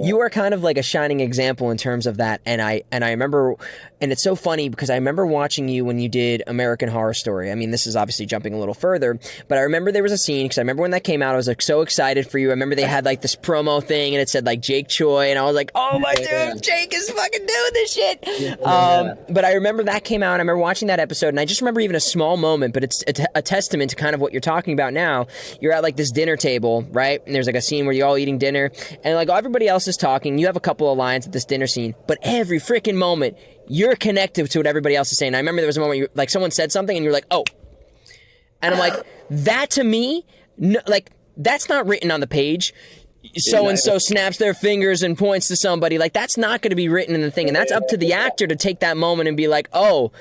B: You are kind of like a shining example in terms of that. And I remember, and it's so funny because I remember watching you when you did American Horror Story. I mean, this is obviously jumping a little further, but I remember there was a scene, because I remember when that came out, I was like so excited for you. I remember they had like this promo thing and it said like Jake Choi, and I was like, oh my dude, Jake is fucking doing this shit. But I remember that came out, and I remember watching that episode, episode, and I just remember even a small moment, but it's a testament to kind of what you're talking about now. You're at like this dinner table, right? And there's like a scene where you're all eating dinner, and like everybody else is talking. You have a couple of lines at this dinner scene, but every freaking moment, you're connected to what everybody else is saying. I remember there was a moment where like someone said something, and you're like, oh. And I'm like, that to me, no, like, that's not written on the page. So-and-so snaps their fingers and points to somebody. Like, that's not going to be written in the thing. And that's up to the actor to take that moment and be like, oh,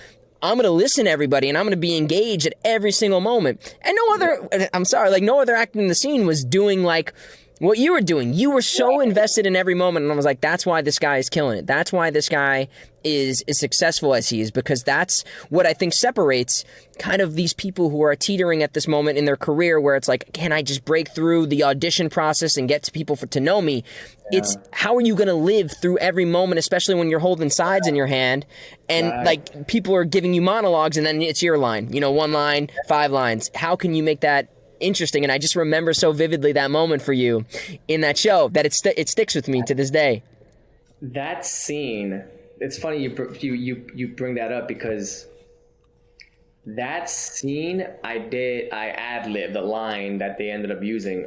B: I'm going to listen to everybody and I'm going to be engaged at every single moment. And no other actor in the scene was doing like what you were doing. You were so invested in every moment. And I was like, that's why this guy is killing it. That's why this guy is as successful as he is, because that's what I think separates kind of these people who are teetering at this moment in their career where it's like, can I just break through the audition process and get to people to know me? Yeah. It's how are you going to live through every moment, especially when you're holding sides in your hand and like people are giving you monologues and then it's your line, 1 line, 5 lines. How can you make that interesting? And I just remember so vividly that moment for you in that show that it sticks with me to this day.
A: That scene, it's funny you bring that up because that scene I ad-libbed the line that they ended up using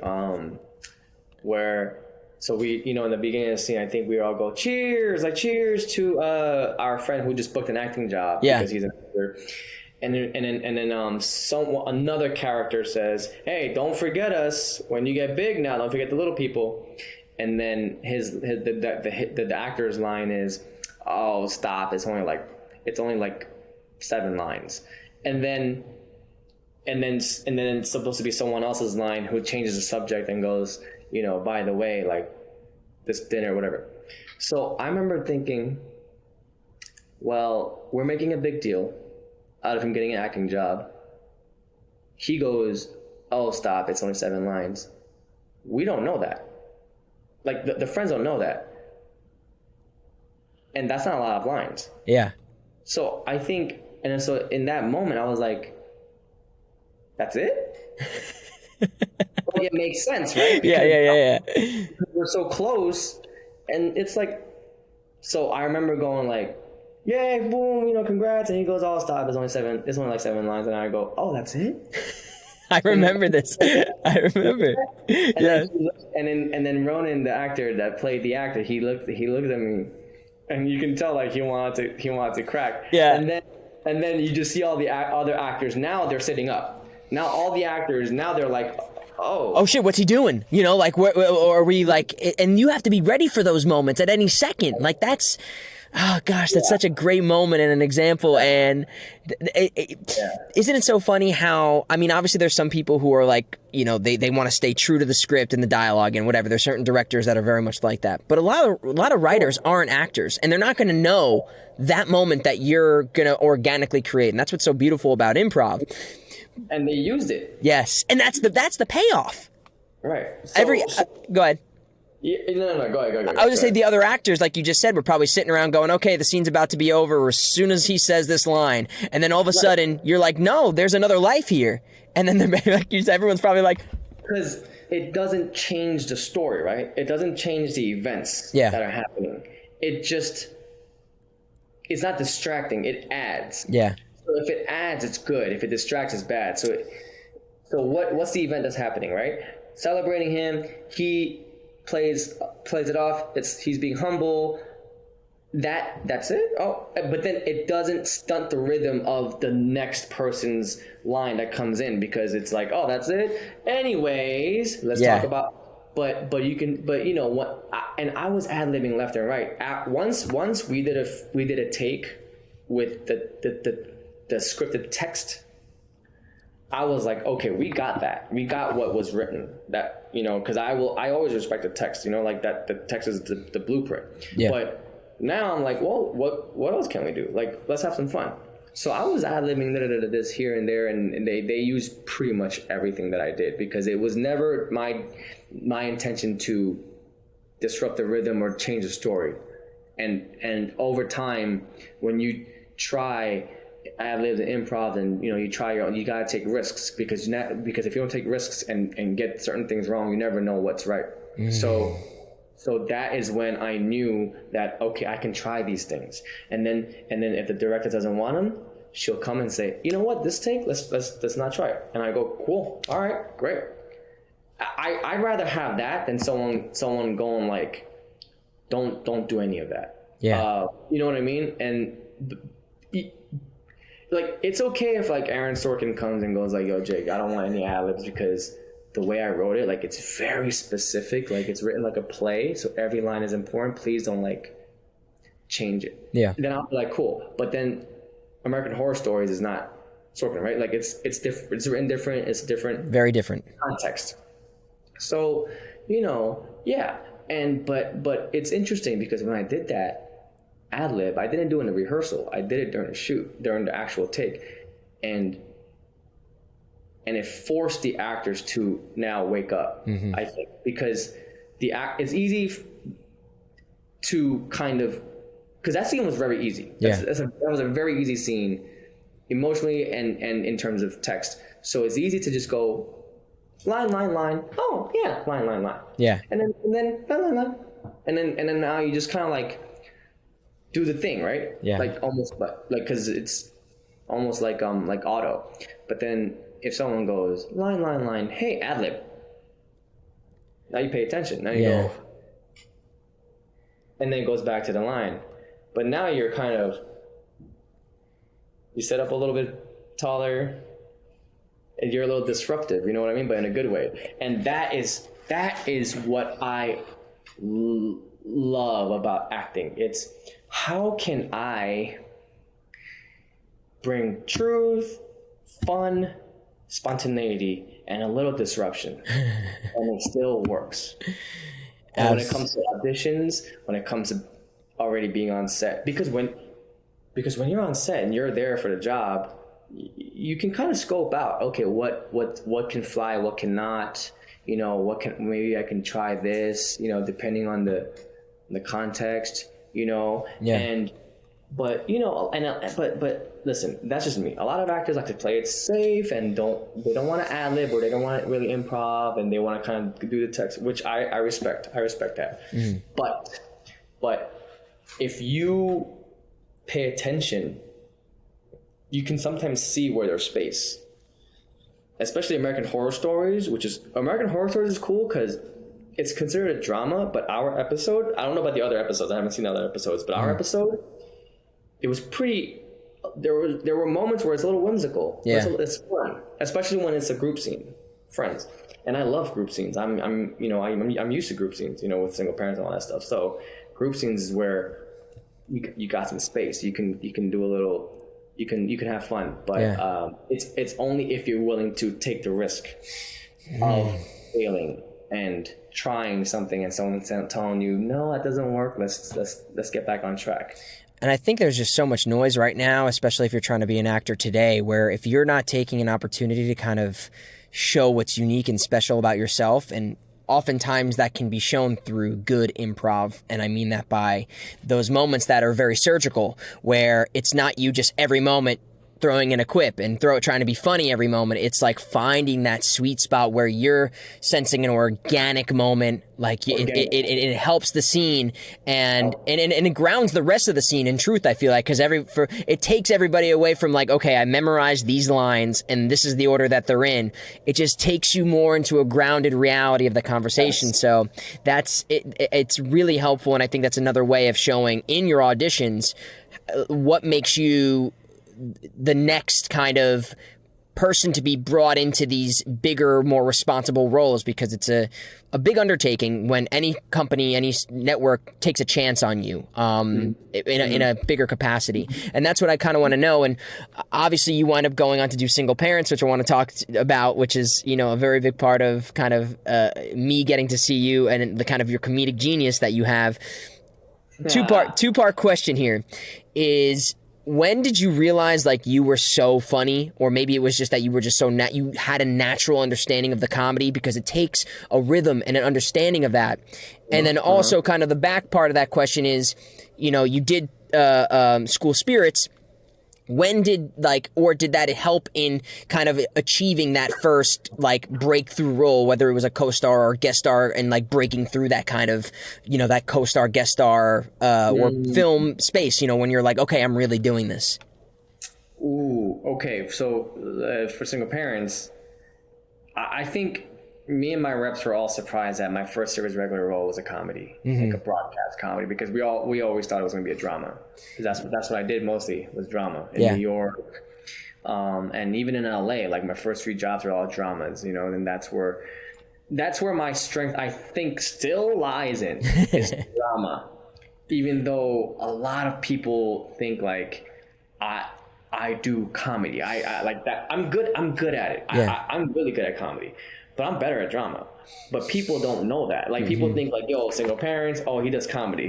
A: where so we in the beginning of the scene I think we all go cheers, like cheers to our friend who just booked an acting job because he's an actor. And then another character says, "Hey, don't forget us when you get big. Now, don't forget the little people." And then the actor's line is, "Oh, stop! It's only like 7 lines." And then it's supposed to be someone else's line who changes the subject and goes, by the way, like this dinner, whatever. So I remember thinking, well, we're making a big deal out of him getting an acting job. He goes, "Oh, stop, it's only 7 lines." We don't know that. Like, the friends don't know that. And that's not a lot of lines.
B: Yeah.
A: So I think, and so in that moment, I was like, that's it? Well, it makes sense, right?
B: Yeah.
A: We're so close, and it's like, so I remember going like, yay, boom, congrats. And he goes, "Oh, stop, it's only like 7 lines." And I go, "Oh, that's it?"
B: I remember this. I remember.
A: And then Ronan, the actor that played the actor, he looked at me, and you can tell like he wanted to crack.
B: Yeah.
A: And then you just see all the other actors. Now they're sitting up. Now all the actors, now they're like, oh
B: shit, what's he doing? Like, what are we like? And you have to be ready for those moments at any second. Like that's. Oh gosh, that's such a great moment and an example. And isn't it so funny how, I mean, obviously there's some people who are like, they want to stay true to the script and the dialogue and whatever. There's certain directors that are very much like that. But a lot of writers aren't actors, and they're not going to know that moment that you're going to organically create. And that's what's so beautiful about improv.
A: And they used it.
B: Yes, and that's the payoff.
A: Right.
B: Go ahead.
A: Yeah, no, go ahead.
B: I was just saying the other actors, like you just said, were probably sitting around going, okay, the scene's about to be over as soon as he says this line. And then all of a sudden, you're like, no, there's another life here. And then like you said, everyone's probably like...
A: Because it doesn't change the story, right? It doesn't change the events that are happening. It's not distracting. It adds.
B: Yeah.
A: So if it adds, it's good. If it distracts, it's bad. So what's the event that's happening, right? Celebrating him, he... plays it off. He's being humble. That's it. Oh, but then it doesn't stunt the rhythm of the next person's line that comes in, because it's like, oh, that's it. Anyways, let's talk about. But you know what? And I was ad-libbing left and right. Once we did a take with the scripted text. I was like, okay, we got that. We got what was written. That, because I always respect the text, like that the text is the blueprint. Yeah. But now I'm like, well, what else can we do? Like, let's have some fun. So I was ad-libbing this here and there, and they used pretty much everything that I did, because it was never my intention to disrupt the rhythm or change the story. And over time, when you try ad-libs and improv, and you gotta take risks, because if you don't take risks and get certain things wrong, you never know what's right. So that is when I knew that, okay, I can try these things, and then if the director doesn't want them, she'll come and say, you know what, this take, let's not try it. And I go, cool, all right, great. I'd rather have that than someone going like, don't do any of that.
B: Yeah.
A: You know what I mean? And like, it's okay if like Aaron Sorkin comes and goes like, yo, Jake, I don't want any ad-libs because the way I wrote it, like, it's very specific. Like, it's written like a play, so every line is important. Please don't like change it.
B: Yeah.
A: Then I'll be like, cool. But then American Horror Stories is not Sorkin, right? Like, it's different. It's written different. It's different.
B: Very different
A: Context. So, you know, yeah. And but it's interesting because when I did that ad lib, I didn't do it in the rehearsal. I did it during the shoot, during the actual take, and it forced the actors to now wake up. I think because it's easy to kind of, because that scene was very easy. That was a very easy scene, emotionally and in terms of text. So it's easy to just go line. Oh yeah, line.
B: Yeah.
A: And then line. And then now you just kind of like do the thing, right?
B: Yeah.
A: Like almost like because it's almost like auto. But then if someone goes line, hey, ad lib. Now you pay attention. Now you go. And then it goes back to the line. But now you're kind of, you set up a little bit taller and you're a little disruptive, you know what I mean? But in a good way. And that is what I love about acting. It's how can I bring truth, fun, spontaneity, and a little disruption, and it still works. And when it comes to auditions, when it comes to already being on set, because when you're on set and you're there for the job, you can kind of scope out, okay, what can fly, what cannot, you know, maybe I can try this, you know, depending on the context, you know, but you know, but listen, that's just me. A lot of actors like to play it safe and they don't want to ad lib, or they don't want to really improv, and they want to kind of do the text, which I respect. I respect that. But if you pay attention, you can sometimes see where there's space. Especially American Horror Stories, American Horror Stories is cool because it's considered a drama, but our episode, I don't know about the other episodes, I haven't seen the other episodes, but our episode, it was pretty, there were moments where it's a little whimsical.
B: Yeah.
A: It's fun, especially when it's a group scene, friends. And I love group scenes. I'm used to group scenes, you know, with single parents and all that stuff. So group scenes is where you got some space. You can do a little, you can have fun, but it's only if you're willing to take the risk of failing and trying something and someone telling you, no, that doesn't work. Let's get back on track.
B: And I think there's just so much noise right now, especially if you're trying to be an actor today, where if you're not taking an opportunity to kind of show what's unique and special about yourself, and oftentimes that can be shown through good improv, and I mean that by those moments that are very surgical, where it's not you just every moment throwing in a quip and trying to be funny every moment. It's like finding that sweet spot where you're sensing an organic moment, like it helps the scene and it grounds the rest of the scene in truth, I feel like, because it takes everybody away from like, okay, I memorized these lines and this is the order that they're in. It just takes you more into a grounded reality of the conversation. Yes. So that's it's really helpful, and I think that's another way of showing in your auditions what makes you the next kind of person to be brought into these bigger, more responsible roles, because it's a big undertaking when any company, any network takes a chance on you in a bigger capacity. And that's what I kind of want to know. And obviously you wind up going on to do Single Parents, which I want to talk about, which is, you know, a very big part of kind of me getting to see you and the kind of your comedic genius that you have. Two-part question here is, when did you realize like you were so funny, or maybe it was just that you were just you had a natural understanding of the comedy, because it takes a rhythm and an understanding of that. And then also kind of the back part of that question is, you know, you did School Spirits. When did did that help in kind of achieving that first like breakthrough role, whether it was a co-star or guest star, and like breaking through that kind of, you know, that co-star, guest star or film space, you know, when you're like, okay, I'm really doing this?
A: Ooh, okay. So for single parents, I think me and my reps were all surprised that my first series regular role was a comedy, like a broadcast comedy, because we always thought it was going to be a drama. 'Cause that's what I did mostly, was drama in New York, and even in LA. Like my first 3 jobs are all dramas, you know, and that's where my strength, I think, still lies in, is drama. Even though a lot of people think like I do comedy, I like that. I'm good at it. I'm really good at comedy, but I'm better at drama. But people don't know that. Like people think like, yo, single parents, oh, he does comedy.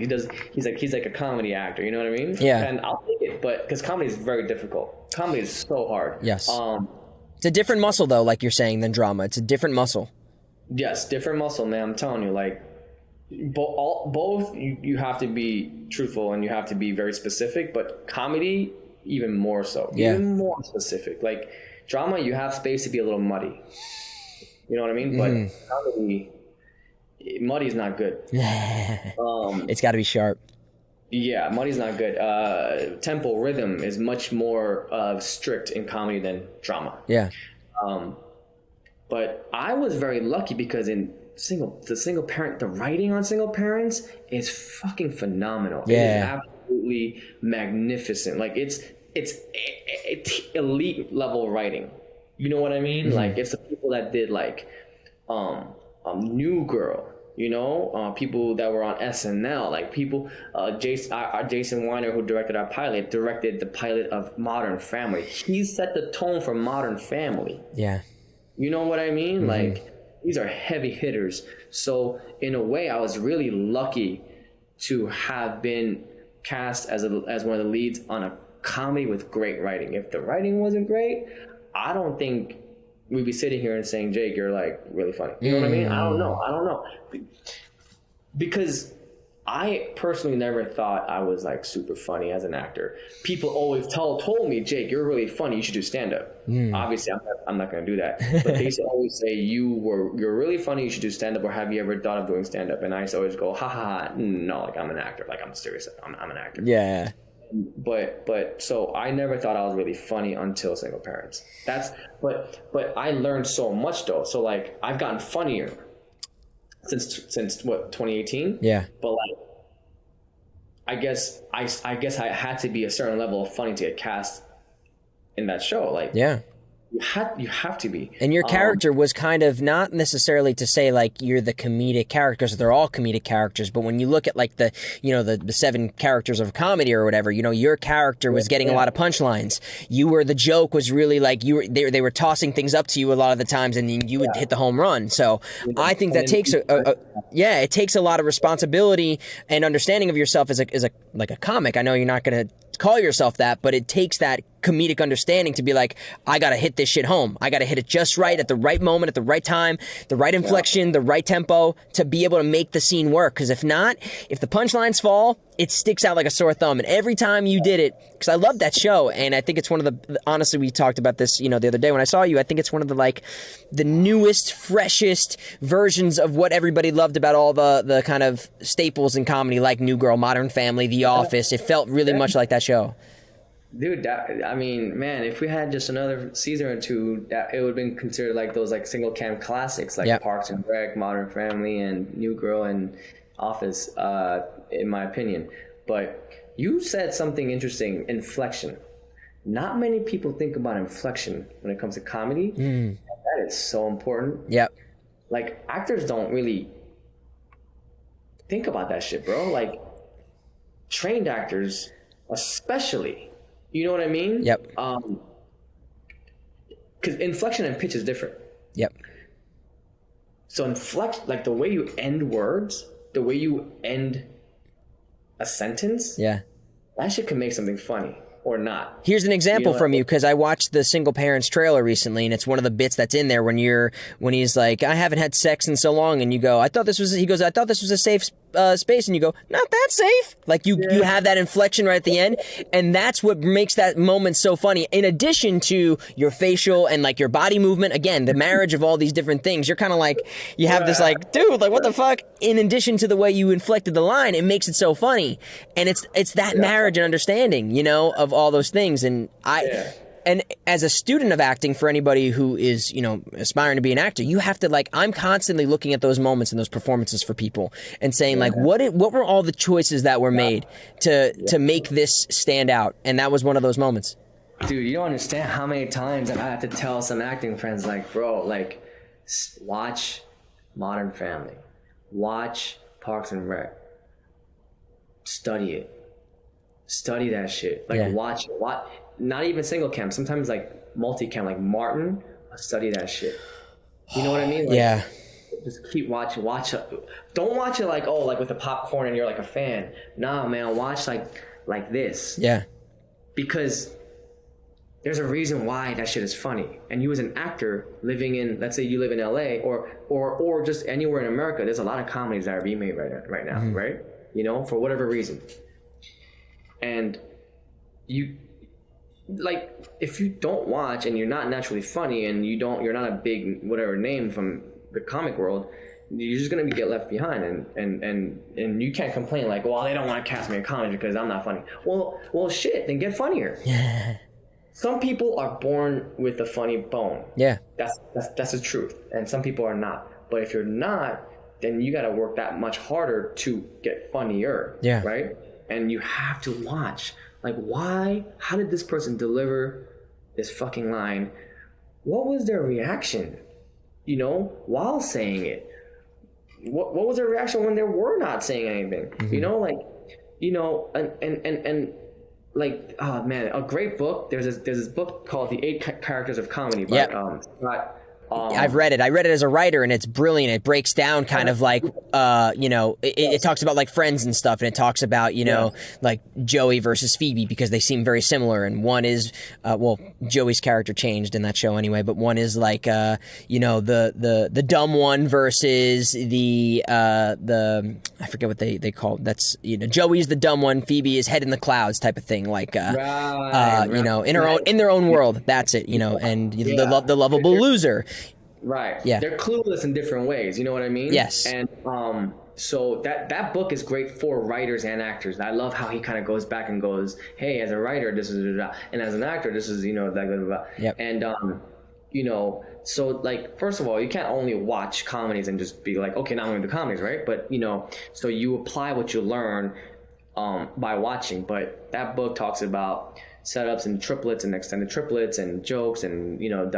A: He's like a comedy actor. You know what I mean?
B: Yeah.
A: And I'll take it, but because comedy is very difficult. Comedy is so hard.
B: Yes. It's a different muscle though, like you're saying, than drama. It's a different muscle.
A: Yes, different muscle, man. I'm telling you, like both you have to be truthful and you have to be very specific, but comedy even more so.
B: Yeah.
A: Even more specific. Like drama, you have space to be a little muddy. You know what I mean? But comedy, muddy's not good.
B: It's got to be sharp.
A: Yeah, muddy's not good. Tempo, rhythm is much more strict in comedy than drama.
B: Yeah.
A: But I was very lucky because in single parent, the writing on single parents is fucking phenomenal.
B: Yeah.
A: It is absolutely magnificent. Like it's elite level writing. You know what I mean? Like it's the people that did like New Girl, you know, people that were on SNL, like people, Jason Weiner, who directed our pilot, directed the pilot of Modern Family. He set the tone for Modern Family.
B: Yeah.
A: You know what I mean? Like these are heavy hitters. So in a way, I was really lucky to have been cast as one of the leads on a comedy with great writing. If the writing wasn't great, I don't think we'd be sitting here and saying, Jake, you're like really funny. You know what I mean? I don't know. Because I personally never thought I was like super funny as an actor. People always told me, Jake, you're really funny. You should do stand up. Obviously, I'm not going to do that. But they used to always say you're really funny. You should do stand up. Or have you ever thought of doing stand up? And I used to always go, ha ha ha. No, like I'm an actor. Like I'm serious. I'm an actor.
B: Yeah.
A: But so I never thought I was really funny until Single Parents. But I learned so much though. So like I've gotten funnier since what, 2018?
B: Yeah.
A: But like I guess I had to be a certain level of funny to get cast in that show. Like
B: yeah.
A: You have to be.
B: And your character was kind of not necessarily to say like you're the comedic characters. They're all comedic characters. But when you look at like the 7 characters of comedy or whatever, you know, your character was getting a lot of punchlines. You were, the joke was really like they were tossing things up to you a lot of the times and you would hit the home run. So I think that takes it takes a lot of responsibility and understanding of yourself as a comic. I know you're not going to call yourself that, but it takes that comedic understanding to be like, I gotta hit this shit home. I gotta hit it just right at the right moment, at the right time, the right inflection, the right tempo to be able to make the scene work. Because if not, if the punchlines fall, it sticks out like a sore thumb. And every time you did it, because I love that show, and I think it's one of the honestly, we talked about this, the other day when I saw you. I think it's one of the newest, freshest versions of what everybody loved about all the kind of staples in comedy, like New Girl, Modern Family, The Office. It felt really much like that show.
A: Dude, I mean, man, if we had just another season or two, it would have been considered like those like single cam classics, like Parks and Rec, Modern Family, and New Girl and Office, in my opinion. But you said something interesting, inflection. Not many people think about inflection when it comes to comedy. That is so important.
B: Yep.
A: Like, actors don't really think about that shit, bro. Like, trained actors, especially. You know what I mean?
B: Yep.
A: Because inflection and pitch is different.
B: Yep.
A: So like the way you end words, the way you end a sentence, that shit can make something funny or not.
B: Here's an example from you, because I watched the Single Parents trailer recently, and it's one of the bits that's in there when he's like, I haven't had sex in so long, and you go, I thought this was a safe space, and you go, not that safe. Like you have that inflection right at the end, and that's what makes that moment so funny. In addition to your facial and like your body movement, again, the marriage of all these different things, you're kind of like, you have this like, dude, like what the fuck? In addition to the way you inflected the line, it makes it so funny, and it's that marriage and understanding, you know, of all those things, and And as a student of acting, for anybody who is, you know, aspiring to be an actor, you have to like, I'm constantly looking at those moments and those performances for people and saying like, what were all the choices that were made to make this stand out? And that was one of those moments.
A: Dude, you don't understand how many times I had to tell some acting friends, like, bro, like, watch Modern Family, watch Parks and Rec, study that shit, like watch it. Not even single cam, sometimes like multi-cam, like Martin, study that shit. You know what I mean? Like, just keep watching. Don't watch it like, oh, like with the popcorn and you're like a fan. Nah, man, watch like this.
B: Yeah.
A: Because there's a reason why that shit is funny. And you as an actor living in, let's say you live in LA or just anywhere in America, there's a lot of comedies that are being made right now, right? You know, for whatever reason. And you, like, if you don't watch and you're not naturally funny and you're not a big whatever name from the comic world, you're just gonna get left behind, and you can't complain like, well, they don't want to cast me in comedy because I'm not funny. Well, shit, then get funnier. Yeah. Some people are born with a funny bone. Yeah. That's the truth, and some people are not. But if you're not, then you got to work that much harder to get funnier. Yeah. Right. And you have to watch. Like, why? How did this person deliver this fucking line? What was their reaction, you know, while saying it? What was their reaction when they were not saying anything? Mm-hmm. You know, like, you know, and like, oh man, a great book. There's this book called The 8 Characters of Comedy by Scott.
B: I've read it. I read it as a writer, and it's brilliant. It breaks down kind of like, you know, it talks about like friends and stuff, and it talks about, you know, like Joey versus Phoebe because they seem very similar. And one is, well, Joey's character changed in that show anyway, but one is like, you know, the dumb one versus the I forget what they call it. That's, you know, Joey's the dumb one, Phoebe is head in the clouds type of thing, like, you know, in their own world. That's it, you know, and the lovable loser.
A: Right. Yeah. They're clueless in different ways. You know what I mean? Yes. And so that book is great for writers and actors. I love how he kind of goes back and goes, hey, as a writer, this is blah, blah, and as an actor, this is, you know, blah, blah, blah. Yep. And you know, so like, first of all, you can't only watch comedies and just be like, okay, now I'm going to do comedies, right? But, you know, so you apply what you learn by watching. But that book talks about setups and triplets and extended triplets and jokes and, you know,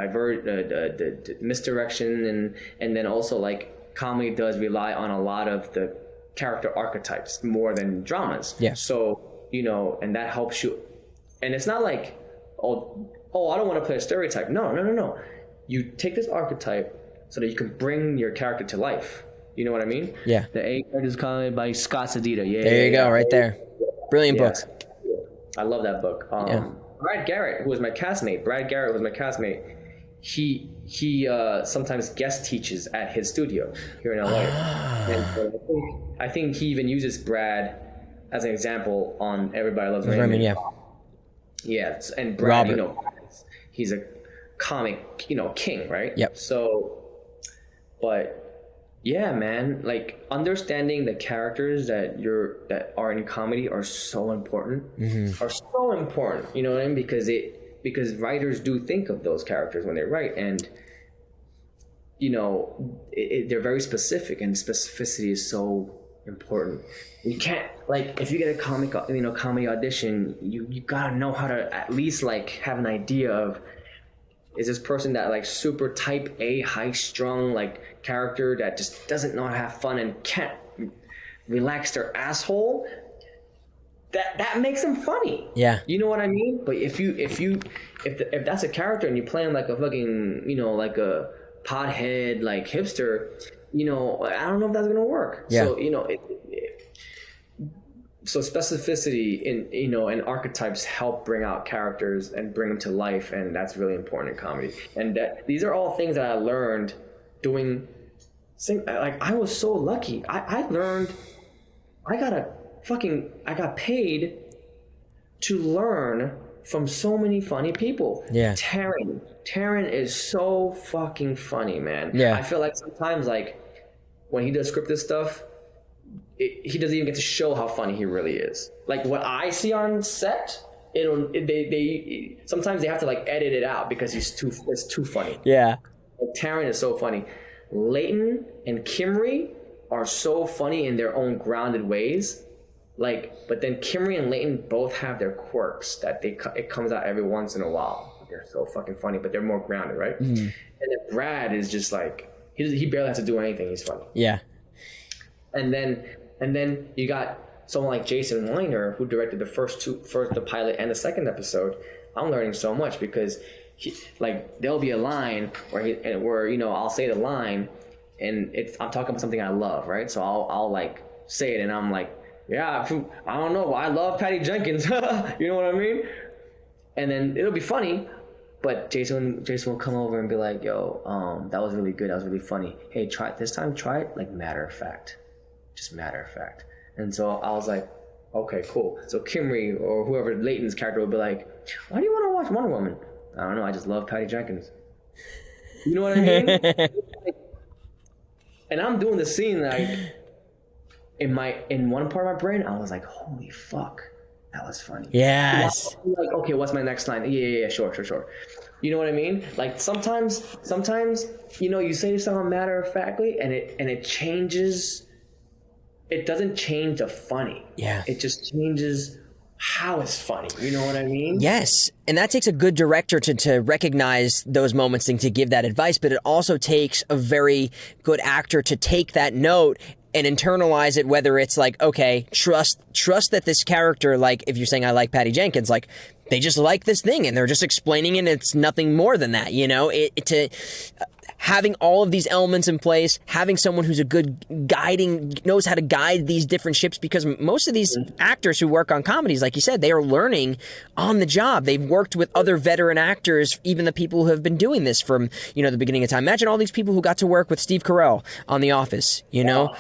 A: misdirection and then also like comedy does rely on a lot of the character archetypes more than dramas. Yeah. So, you know, and that helps you. And it's not like, oh, I don't want to play a stereotype. No. You take this archetype so that you can bring your character to life. You know what I mean? Yeah. The 8 Characters of Comedy by Scott Sedita. Yeah. There
B: you go, right there. Brilliant book.
A: I love that book. Brad Garrett, who was my castmate. He sometimes guest teaches at his studio here in LA. And so I think he even uses Brad as an example on Everybody Loves Raymond. Yeah, and Brad, Robert. You know, he's a comic, you know, king, right? Yep. So, but yeah, man, like understanding the characters that are in comedy are so important. Mm-hmm. Are so important. You know what I mean? Because writers do think of those characters when they write, and you know, they're very specific, and specificity is so important. You can't, like, if you get a comedy audition, you gotta know how to at least like have an idea of, is this person that like super type A, high strung like character that just doesn't know how to have fun and can't relax their asshole? That makes them funny. Yeah. You know what I mean? But if that's a character and you play him like a fucking, you know, like a pothead like hipster, you know, I don't know if that's gonna work. Yeah. So, you know, so specificity in, you know, and archetypes help bring out characters and bring them to life, and that's really important in comedy. And these are all things that I learned doing. Like, I was so lucky. I learned I got paid to learn from so many funny people.
B: Yeah.
A: Taryn is so fucking funny, man.
B: Yeah.
A: I feel like sometimes, like, when he does scripted stuff, he doesn't even get to show how funny he really is. Like, what I see on set, they sometimes they have to like edit it out because it's too funny.
B: Yeah.
A: Like, Taryn is so funny. Leighton and Kimry are so funny in their own grounded ways. Like, but then Kimry and Leighton both have their quirks that it comes out every once in a while. They're so fucking funny, but they're more grounded, right? And then Brad is just like, he barely has to do anything. He's funny.
B: Yeah.
A: And then you got someone like Jason Weiner, who directed the pilot and the second episode. I'm learning so much because there'll be a line where you know, I'll say the line and I'm talking about something I love, right? So I'll like say it and I'm like, yeah, I don't know, I love Patty Jenkins. You know what I mean? And then it'll be funny, but Jason will come over and be like, yo, that was really good, that was really funny. Hey, try it like matter of fact. Just matter of fact. And so I was like, okay, cool. So Kimry or whoever Leighton's character would be like, why do you want to watch Wonder Woman? I don't know, I just love Patty Jenkins. You know what I mean? And I'm doing the scene like in one part of my brain, I was like, holy fuck, that was funny.
B: Yes.
A: Like, okay, what's my next line? Yeah, sure. You know what I mean? Like sometimes, you know, you say something matter of factly and it changes. It doesn't change the funny.
B: Yeah.
A: It just changes how it's funny. You know what I mean?
B: Yes. And that takes a good director to recognize those moments and to give that advice, but it also takes a very good actor to take that note and internalize it, whether it's like, okay, trust that this character, like if you're saying I like Patty Jenkins, like they just like this thing and they're just explaining it and it's nothing more than that, you know? Having all of these elements in place, having someone who's a good knows how to guide these different ships, because most of these actors who work on comedies, like you said, they are learning on the job. They've worked with other veteran actors, even the people who have been doing this from, you know, the beginning of time. Imagine all these people who got to work with Steve Carell on The Office, you know?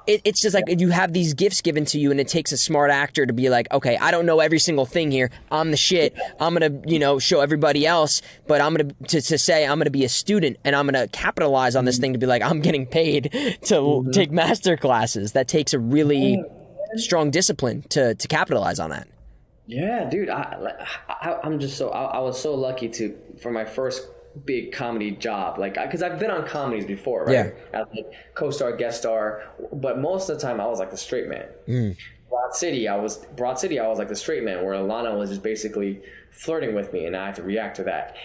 B: It's just like you have these gifts given to you, and it takes a smart actor to be like, okay, I don't know every single thing here. I'm the shit. I'm going to, you know, show everybody else, but I'm going to say I'm going to be a student and I'm going to capitalize on this thing to be like, I'm getting paid to take master classes. That takes a really strong discipline to capitalize on that.
A: Yeah, dude. I'm just I was so lucky for my first big comedy job, like, because I've been on comedies before, right?
B: Yeah.
A: As like co-star, guest star, but most of the time I was like the straight man. Broad City, I was like the straight man, where Alana was just basically flirting with me, and I had to react to that.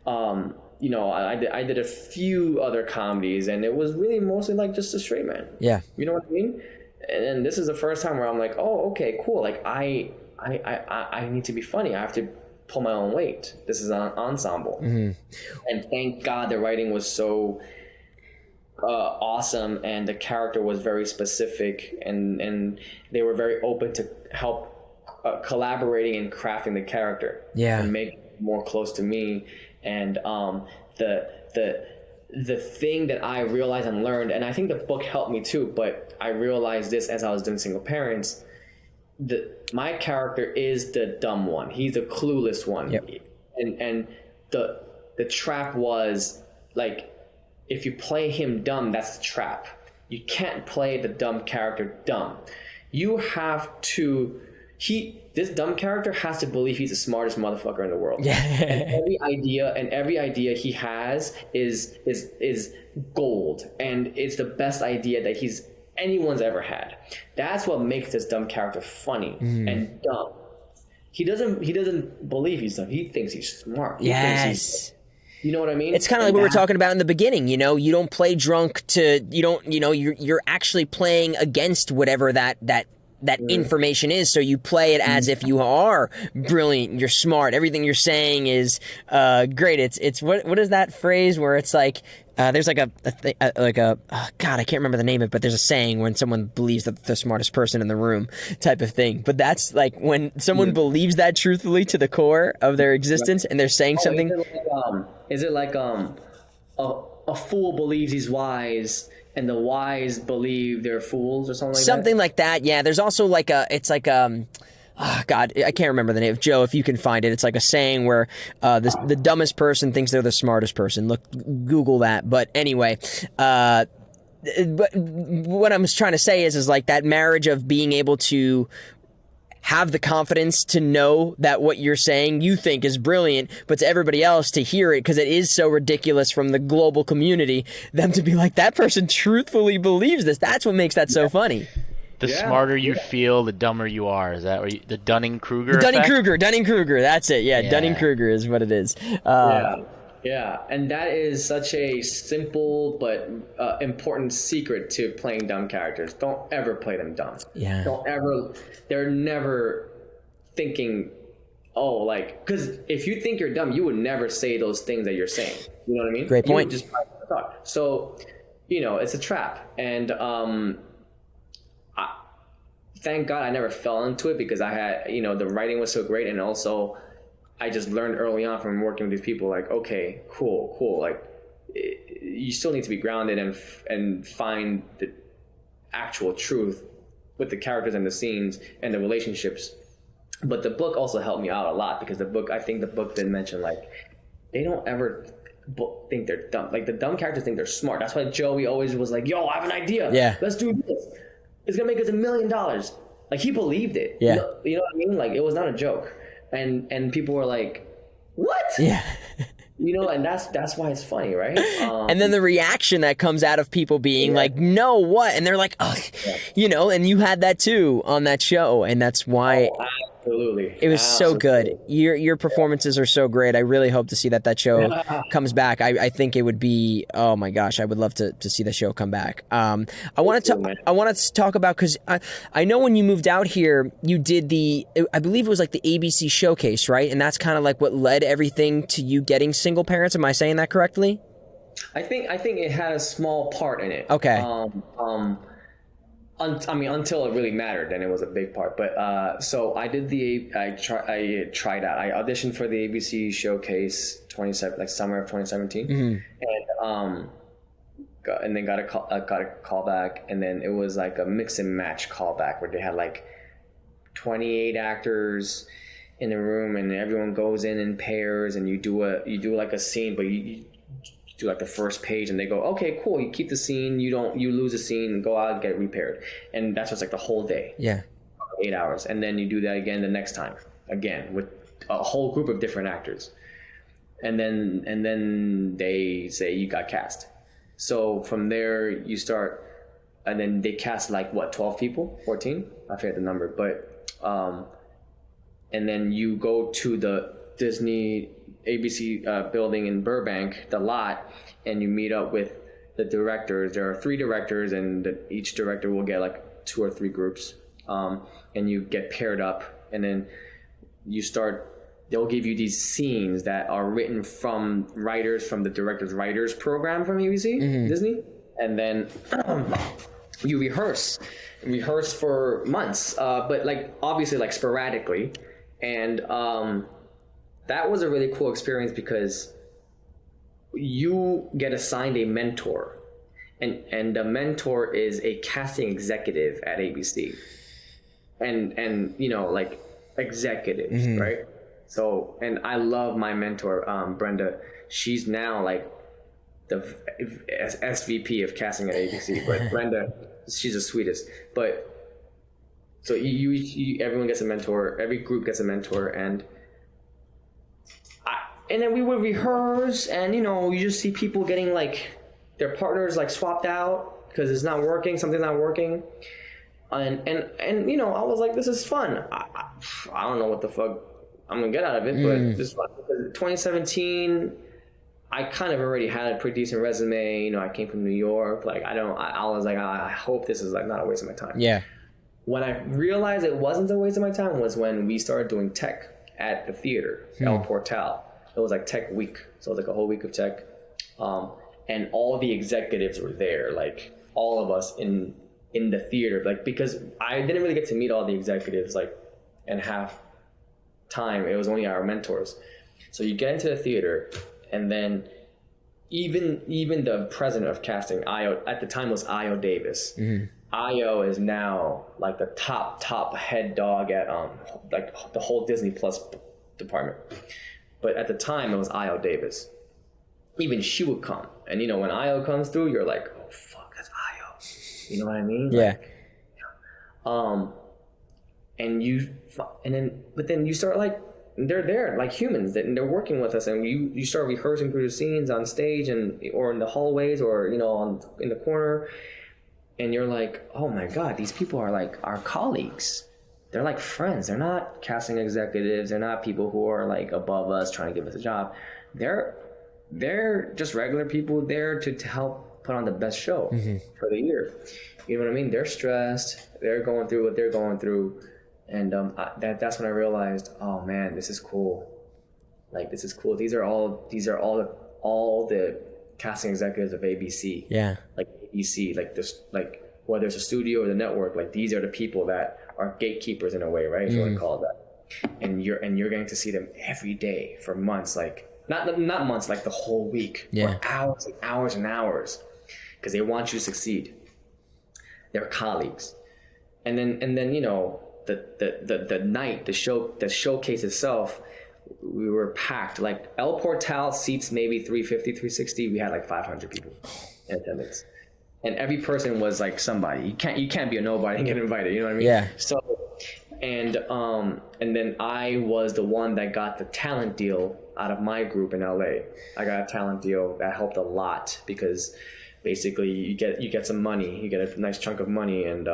A: You know, I did a few other comedies, and it was really mostly like just a straight man.
B: Yeah.
A: You know what I mean? And then this is the first time where I'm like, oh, okay, cool. Like I need to be funny. I have to pull my own weight. This is an ensemble. And thank God the writing was so awesome, and the character was very specific, and they were very open to help collaborating and crafting the character.
B: Yeah.
A: And make it more close to me. And the thing that I realized and learned, and I think the book helped me too, but I realized this as I was doing Single Parents, my character is the dumb one. He's the clueless one.
B: Yep.
A: And the trap was, like, if you play him dumb, that's the trap. You can't play the dumb character dumb. You have to, this dumb character has to believe he's the smartest motherfucker in the world.
B: Yeah.
A: And every idea he has is gold, and it's the best idea that anyone's ever had. That's what makes this dumb character funny and dumb. He doesn't believe he's dumb. He thinks he's smart.
B: Yes.
A: You know what I mean?
B: It's kind of like what we were talking about in the beginning. You know, you don't play drunk you're actually playing against whatever that information is. So you play it as if you are brilliant, you're smart, everything you're saying is great. It's what is that phrase where it's like there's like God, I can't remember the name of it, but there's a saying when someone believes that they're the smartest person in the room type of thing. But that's like when someone believes that truthfully to the core of their existence, and they're saying something.
A: Is it like a fool believes he's wise and the wise believe they're fools or something like that.
B: Something like that. Yeah. There's also like oh God, I can't remember the name. Joe, if you can find it, it's like a saying where the dumbest person thinks they're the smartest person. Look, Google that. But anyway, but what I'm trying to say is like that marriage of being able to have the confidence to know that what you're saying you think is brilliant, but to everybody else to hear it because it is so ridiculous from the global community, them to be like, that person truthfully believes this. That's what makes that so funny.
C: The smarter you feel, the dumber you are. Is that what the Dunning-Kruger
B: effect? Dunning-Kruger. That's it. Yeah, Dunning-Kruger is what it is.
A: Yeah, and that is such a simple but important secret to playing dumb characters. Don't ever play them dumb.
B: Yeah.
A: Don't ever. They're never thinking, because if you think you're dumb, you would never say those things that you're saying. You know what I mean?
B: Great point.
A: You would just thought. So, it's a trap, and thank God I never fell into it because I had, the writing was so great, and also I just learned early on from working with these people, like, okay, cool. Like, you still need to be grounded and find the actual truth with the characters and the scenes and the relationships. But the book also helped me out a lot because I think the book did mention, like, they don't ever think they're dumb. Like, the dumb characters think they're smart. That's why Joey always was like, yo, I have an idea.
B: Yeah.
A: Let's do this. It's going to make us $1 million. Like, he believed it.
B: Yeah.
A: You know what I mean? Like, it was not a joke. And people were like, what?
B: Yeah.
A: And that's why it's funny, right?
B: And then the reaction that comes out of people being like, no, what? And they're like, ugh, and you had that too on that show. And that's why
A: absolutely.
B: It was so good. Your performances are so great. I really hope to see that show comes back. I think it would be, oh my gosh, I would love to see the show come back. I want to talk about, because I know when you moved out here, you did I believe it was like the ABC showcase, right? And that's kind of like what led everything to you getting single parents. Am I saying that correctly?
A: I think it had a small part in it.
B: Okay.
A: Until it really mattered, then it was a big part. But so I did I tried out. I auditioned for the ABC showcase summer of 2017, and then got a call back, and then it was like a mix and match callback where they had like 28 actors in the room, and everyone goes in pairs, and you do like a scene, but you do like the first page, and they go, okay, cool, you keep the scene, you lose a scene and go out and get it repaired. And that's just like the whole day.
B: Yeah.
A: 8 hours. And then you do that again the next time, again, with a whole group of different actors. And then they say you got cast. So from there you start, and then they cast like 12 people, 14? I forget the number, but and then you go to the Disney ABC building in Burbank, the lot, and you meet up with the directors. There are 3 directors, and each director will get like 2 or 3 groups, and you get paired up, and then they'll give you these scenes that are written from writers from the director's writers program from ABC, Disney, and then you rehearse for months, but like obviously like sporadically, and that was a really cool experience because you get assigned a mentor, and the mentor is a casting executive at ABC, and like executives, right? So, and I love my mentor, Brenda. She's now like the SVP of casting at ABC, but Brenda, she's the sweetest. But so everyone gets a mentor, every group gets a mentor, and then we would rehearse, and you just see people getting like their partners like swapped out because it's not working, something's not working, and I was like, this is fun. I don't know what the fuck I'm gonna get out of it, but this is fun. Because 2017, I kind of already had a pretty decent resume. I came from New York. Like I was like, I hope this is like not a waste of my time.
B: Yeah.
A: When I realized it wasn't a waste of my time was when we started doing tech at the theater, El Portal. It was like tech week. So it was like a whole week of tech. And all the executives were there, like all of us in the theater, like, because I didn't really get to meet all the executives, like, in half time. It was only our mentors. So you get into the theater, and then even the president of casting, Io, at the time was Io Davis. Io is now like the top head dog at like the whole Disney Plus department. But at the time it was Io Davis. Even she would come, and you know, when Io comes through, you're like, oh fuck, that's Io. You know what I mean?
B: Yeah.
A: But then you start like, they're there like humans, and they're working with us, and you start rehearsing through the scenes on stage or in the hallways, or you know, in the corner, and you're like, oh my god, these people are like our colleagues. They're like friends. They're not casting executives. They're not people who are like above us trying to give us a job. They're just regular people there to help put on the best show for the year. You know what I mean? They're stressed. They're going through what they're going through. And that's when I realized, oh man, this is cool. Like, this is cool. These are all the casting executives of ABC.
B: Yeah. Like
A: ABC, like this, like whether it's a studio or the network, like these are the people that are gatekeepers in a way, right? Is what I call that. And you're getting to see them every day for months, like not months, like the whole week, for hours and hours and hours, because they want you to succeed. They're colleagues, and then you know, the night, the showcase itself, we were packed. Like El Portal seats maybe 350, 360. We had like 500 people in attendance, and every person was like somebody. You can't be a nobody and get invited. You know what I mean?
B: Yeah.
A: So, and then I was the one that got the talent deal out of my group in LA. I got a talent deal that helped a lot, because basically you get some money, you get a nice chunk of money, and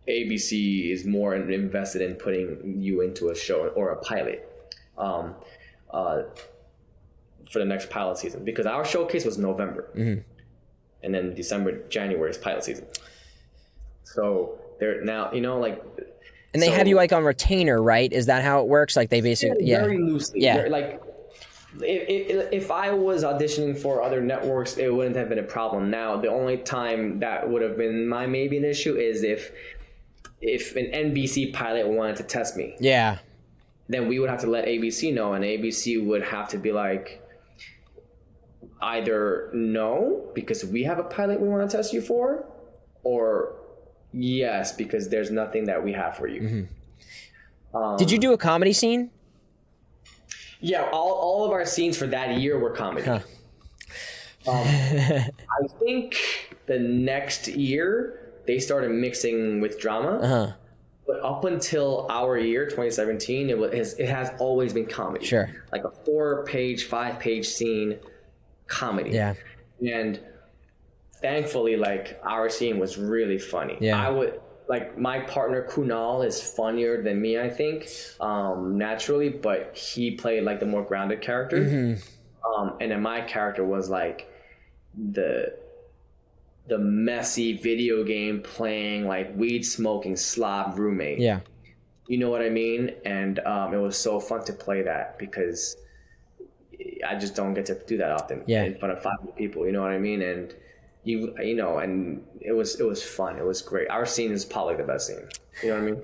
A: ABC is more invested in putting you into a show or a pilot for the next pilot season, because our showcase was November, and then January is pilot season. So they're now, you know, like,
B: and they have you like on retainer, right? Is that how it works? Like they basically,
A: very loosely.
B: Yeah.
A: Like if I was auditioning for other networks, it wouldn't have been a problem. Now, the only time that would have been maybe an issue is if an NBC pilot wanted to test me.
B: Yeah.
A: Then we would have to let ABC know, and ABC would have to be like, either no, because we have a pilot we want to test you for, or yes, because there's nothing that we have for you.
B: Did you do a comedy scene?
A: Yeah, all of our scenes for that year were comedy. I think the next year they started mixing with drama. But up until our year, 2017, it has always been comedy.
B: Sure. Like
A: a 4-page, 5-page scene, comedy.
B: Yeah.
A: And thankfully, like, our scene was really funny.
B: Yeah.
A: Like, my partner Kunal is funnier than me, I think, naturally, but he played like the more grounded character. And then my character was like the messy video game playing, like, weed smoking slob roommate.
B: Yeah.
A: You know what I mean? And it was so fun to play that, because I just don't get to do that often in front of 500 people. You know what I mean? And you know, and it was fun. It was great. Our scene is probably the best scene. You know what I mean?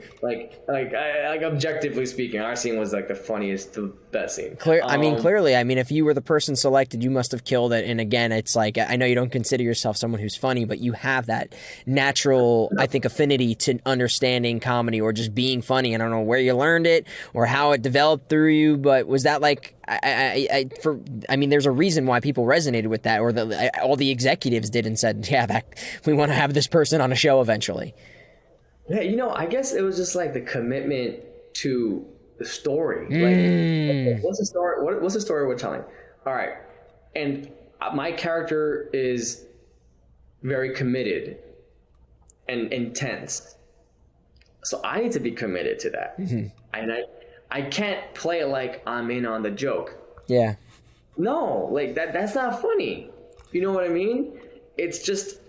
A: Like objectively speaking, our scene was like the funniest, the best scene.
B: Clearly. I mean, if you were the person selected, you must have killed it. And again, it's like, I know you don't consider yourself someone who's funny, but you have that natural, I think, affinity to understanding comedy or just being funny. I don't know where you learned it or how it developed through you, but was that like, I mean, there's a reason why people resonated with that, or all the executives did and said, yeah, we want to have this person on a show eventually.
A: Yeah, you know, I guess it was just like the commitment to the story. Like, what's the story? What's the story we're telling? All right, and my character is very committed and intense, so I need to be committed to that, and I can't play it like I'm in on the joke. Yeah. No, like that's not funny. You know what I mean? It's just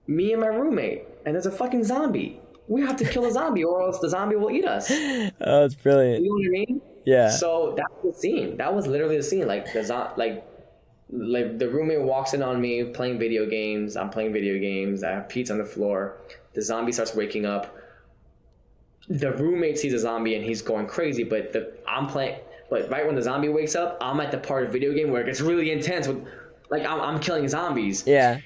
A: me and my roommate, and there's a fucking zombie. We have to kill a zombie, or else the zombie will eat us.
B: Oh, that's brilliant.
A: You know what I mean? Yeah. So that was the scene. That was literally the scene. Like like the roommate walks in on me playing video games. I'm playing video games. I have pizza on the floor. The zombie starts waking up. The roommate sees a zombie and he's going crazy, but I'm playing. But right when the zombie wakes up, I'm at the part of the video game where it gets really intense with, like, I'm killing zombies.
B: Yeah.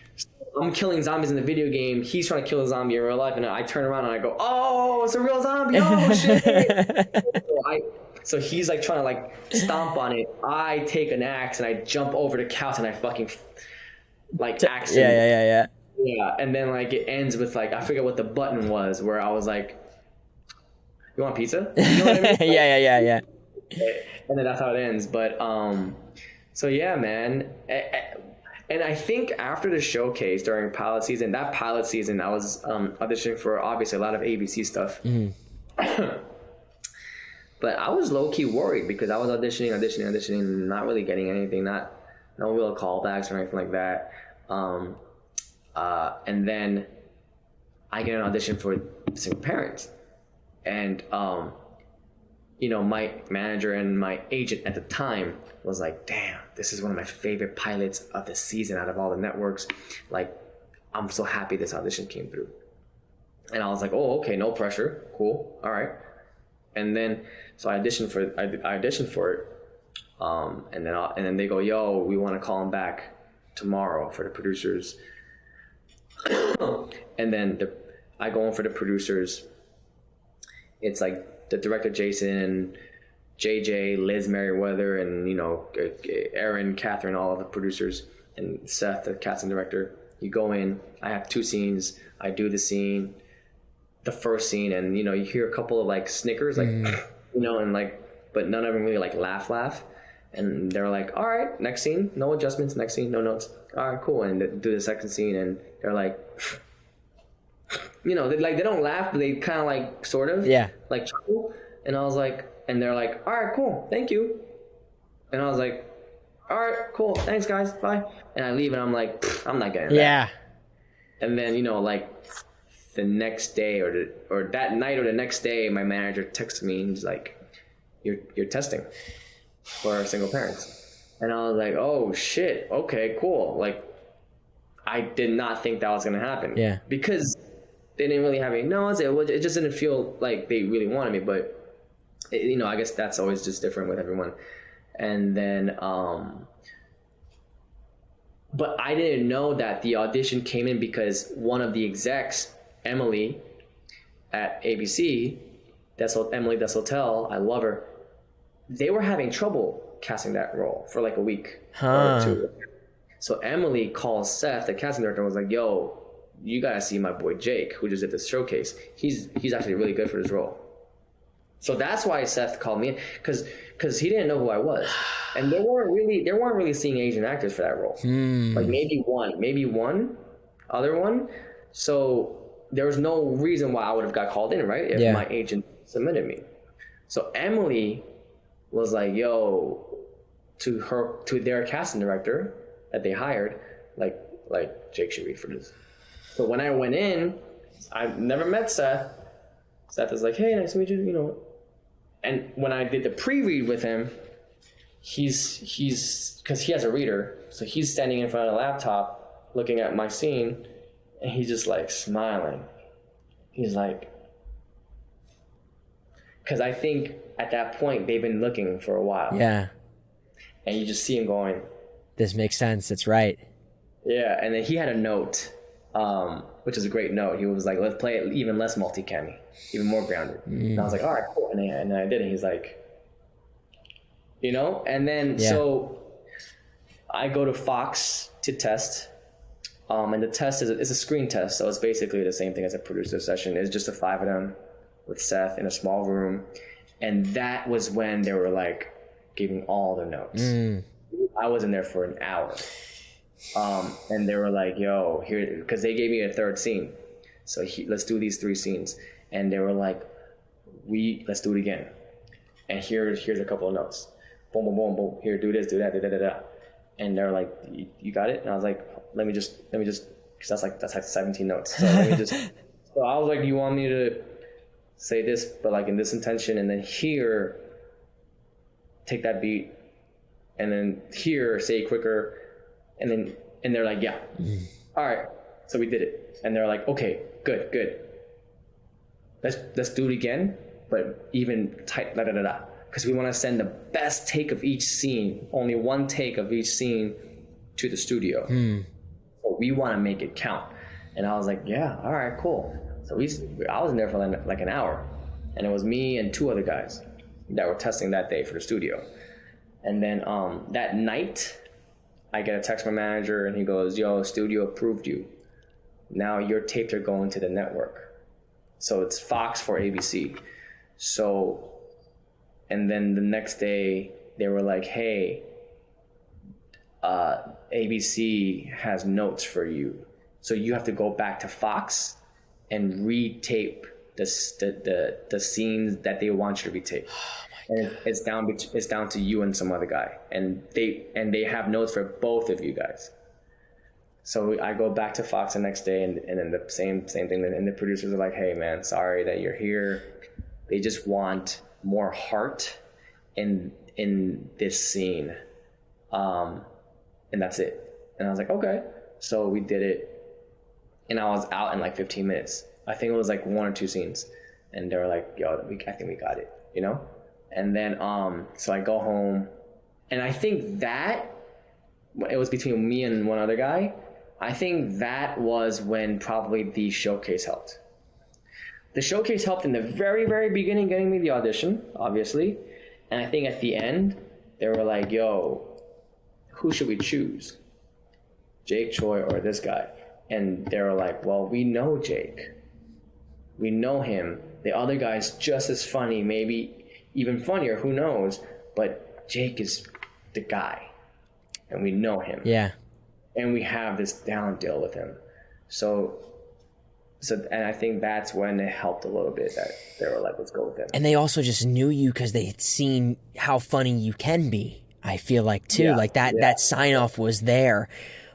A: I'm killing zombies in the video game. He's trying to kill a zombie in real life, and I turn around and I go, "Oh, it's a real zombie! Oh shit!" So he's like trying to like stomp on it. I take an axe and I jump over the couch and I fucking like axe him. Yeah, and then like it ends with like I forget what the button was where I was like, "You want pizza?" You know what I mean? Like,
B: yeah.
A: And then that's how it ends. But so yeah, man. And I think after the showcase during pilot season, I was auditioning for obviously a lot of ABC stuff. But I was low-key worried because I was auditioning, not really getting anything, no real callbacks or anything like that. And then I get an audition for Single Parents. And, my manager and my agent at the time was like, damn, this is one of my favorite pilots of the season out of all the networks. Like, I'm so happy this audition came through. And I was like, oh, okay, no pressure. Cool. All right. And then, so I auditioned for it. And then they go, yo, we want to call him back tomorrow for the producers. And then I go in for the producers. It's like the director, Jason, JJ, Liz Merriweather, and, Aaron, Catherine, all of the producers, and Seth, the casting director. You go in, I have 2 scenes. I do the scene, the first scene, and, you hear a couple of like snickers, like, and like, but none of them really like laugh. And they're like, all right, next scene, no adjustments, next scene, no notes. All right, cool. And they do the second scene, and they're like, they don't laugh, but they kind of like, sort of, like chuckle. And I was like, and they're like, all right, cool, thank you. And I was like, all right, cool, thanks guys, bye. And I leave, and I'm like, I'm not getting that.
B: Yeah.
A: And then, like the next day or that night or the next day, my manager texted me and he's like, you're testing for Single Parents. And I was like, oh shit, okay, cool. Like, I did not think that was gonna happen.
B: Yeah.
A: Because they didn't really have any notes. It just didn't feel like they really wanted me. But I guess that's always just different with everyone. And then, but I didn't know that the audition came in because one of the execs, Emily, at ABC, Emily Deshotel, I love her. They were having trouble casting that role for like a week or 2. So Emily calls Seth, the casting director, and was like, yo, you gotta see my boy Jake, who just did this showcase. He's actually really good for this role. So that's why Seth called me in, because he didn't know who I was, and they weren't really seeing Asian actors for that role. Like maybe one other one. So there was no reason why I would have got called in, right? If my agent submitted me. So Emily was like, yo, to their casting director that they hired, like Jake should read for this. So when I went in, I've never met Seth. Seth was like, hey, nice to meet you, And when I did the pre-read with him, he's because he has a reader, so he's standing in front of the laptop looking at my scene, and he's just like smiling. He's like, because I think at that point they've been looking for a while.
B: Yeah.
A: And you just see him going, this
B: makes sense. It's right.
A: Yeah, and then he had a note, which is a great note. He was like, let's play it even less multi-cammy, even more grounded. And I was like, all right, cool. And then I did it. He's like, and then so I go to Fox to test. And the test is a screen test. So it's basically the same thing as a producer session. It's just the 5 of them with Seth in a small room. And that was when they were like giving all the notes. I was in there for an hour. And they were like, yo, here, because they gave me a 3rd scene. So let's do these 3 scenes. And they were like, let's do it again. And here's a couple of notes. Boom, boom, boom, boom. Here, do this, do that, da, da, da, da. And they're like, you got it? And I was like, let me just, because that's like 17 notes. So let me just, so I was like, you want me to say this, but like in this intention, and then here, take that beat, and then here, say it quicker, and they're like, yeah. All right. So we did it. And they're like, okay, good. Let's do it again, but even tight, da da da da. because we want to send the best take of each scene, only one take of each scene, to the studio. So we want to make it count. And I was like, yeah, all right, cool. So I was in there for like an hour, and it was me and 2 other guys that were testing that day for the studio. And then that night, I get a text from my manager, and he goes, yo, studio approved you. Now your tapes are going to the network. So it's Fox for ABC. So, and then the next day, they were like, hey, ABC has notes for you. So you have to go back to Fox and retape the scenes that they want you to retape. And it's down to you and some other guy, and they have notes for both of you guys. So I go back to Fox the next day, and then the same thing. And the producers are like, "Hey, man, sorry that you're here. They just want more heart in this scene, and that's it." And I was like, "Okay." So we did it, and I was out in like 15 minutes. I think it was like 1 or 2 scenes, and they were like, "Yo, I think we got it," you know. And then so I go home, and I think that it was between me and one other guy. I think that was when probably the showcase helped. The showcase helped in the very, very beginning, getting me the audition, obviously. And I think at the end, they were like, yo, who should we choose? Jake, Choi, or this guy? And they were like, well, we know Jake. We know him. The other guy's just as funny, maybe even funnier, who knows? But Jake is the guy, and we know him.
B: Yeah.
A: And we have this down deal with him. So, and I think that's when it helped a little bit that they were like, let's go with him.
B: And they also just knew you because they had seen how funny you can be, I feel like, too.
A: Yeah,
B: like that sign off was there.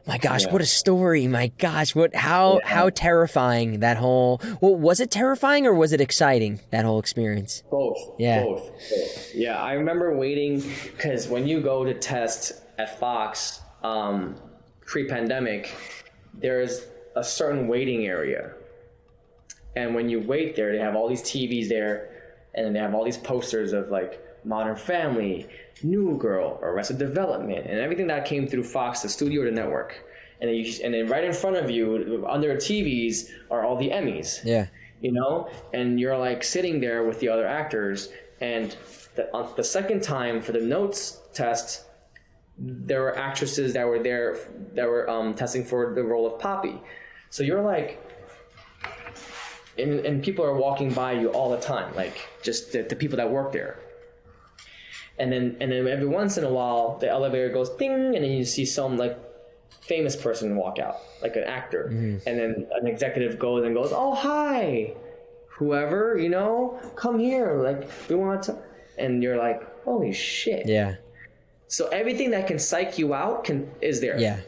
B: My gosh, what a story. My gosh, how terrifying that whole, well, was it terrifying or was it exciting, that whole experience?
A: Both.
B: Yeah.
A: Both. Yeah, I remember waiting, because when you go to test at Fox, pre-pandemic, there's a certain waiting area. And when you wait there, they have all these TVs there, and they have all these posters of like Modern Family, New Girl, Arrested Development, and everything that came through Fox, the studio or the network. And then right in front of you, under TVs, are all the Emmys.
B: Yeah.
A: You know? And you're like sitting there with the other actors, and the second time for the notes test, there were actresses that were there that were testing for the role of Poppy. So you're like, and people are walking by you all the time, like just the people that work there. And then every once in a while, the elevator goes ding, and then you see some like famous person walk out, like an actor. Mm-hmm. And then an executive goes, oh, hi, whoever, you know, come here, like we want to. And you're like, holy shit.
B: Yeah.
A: So everything that can psych you out is there.
B: Yeah.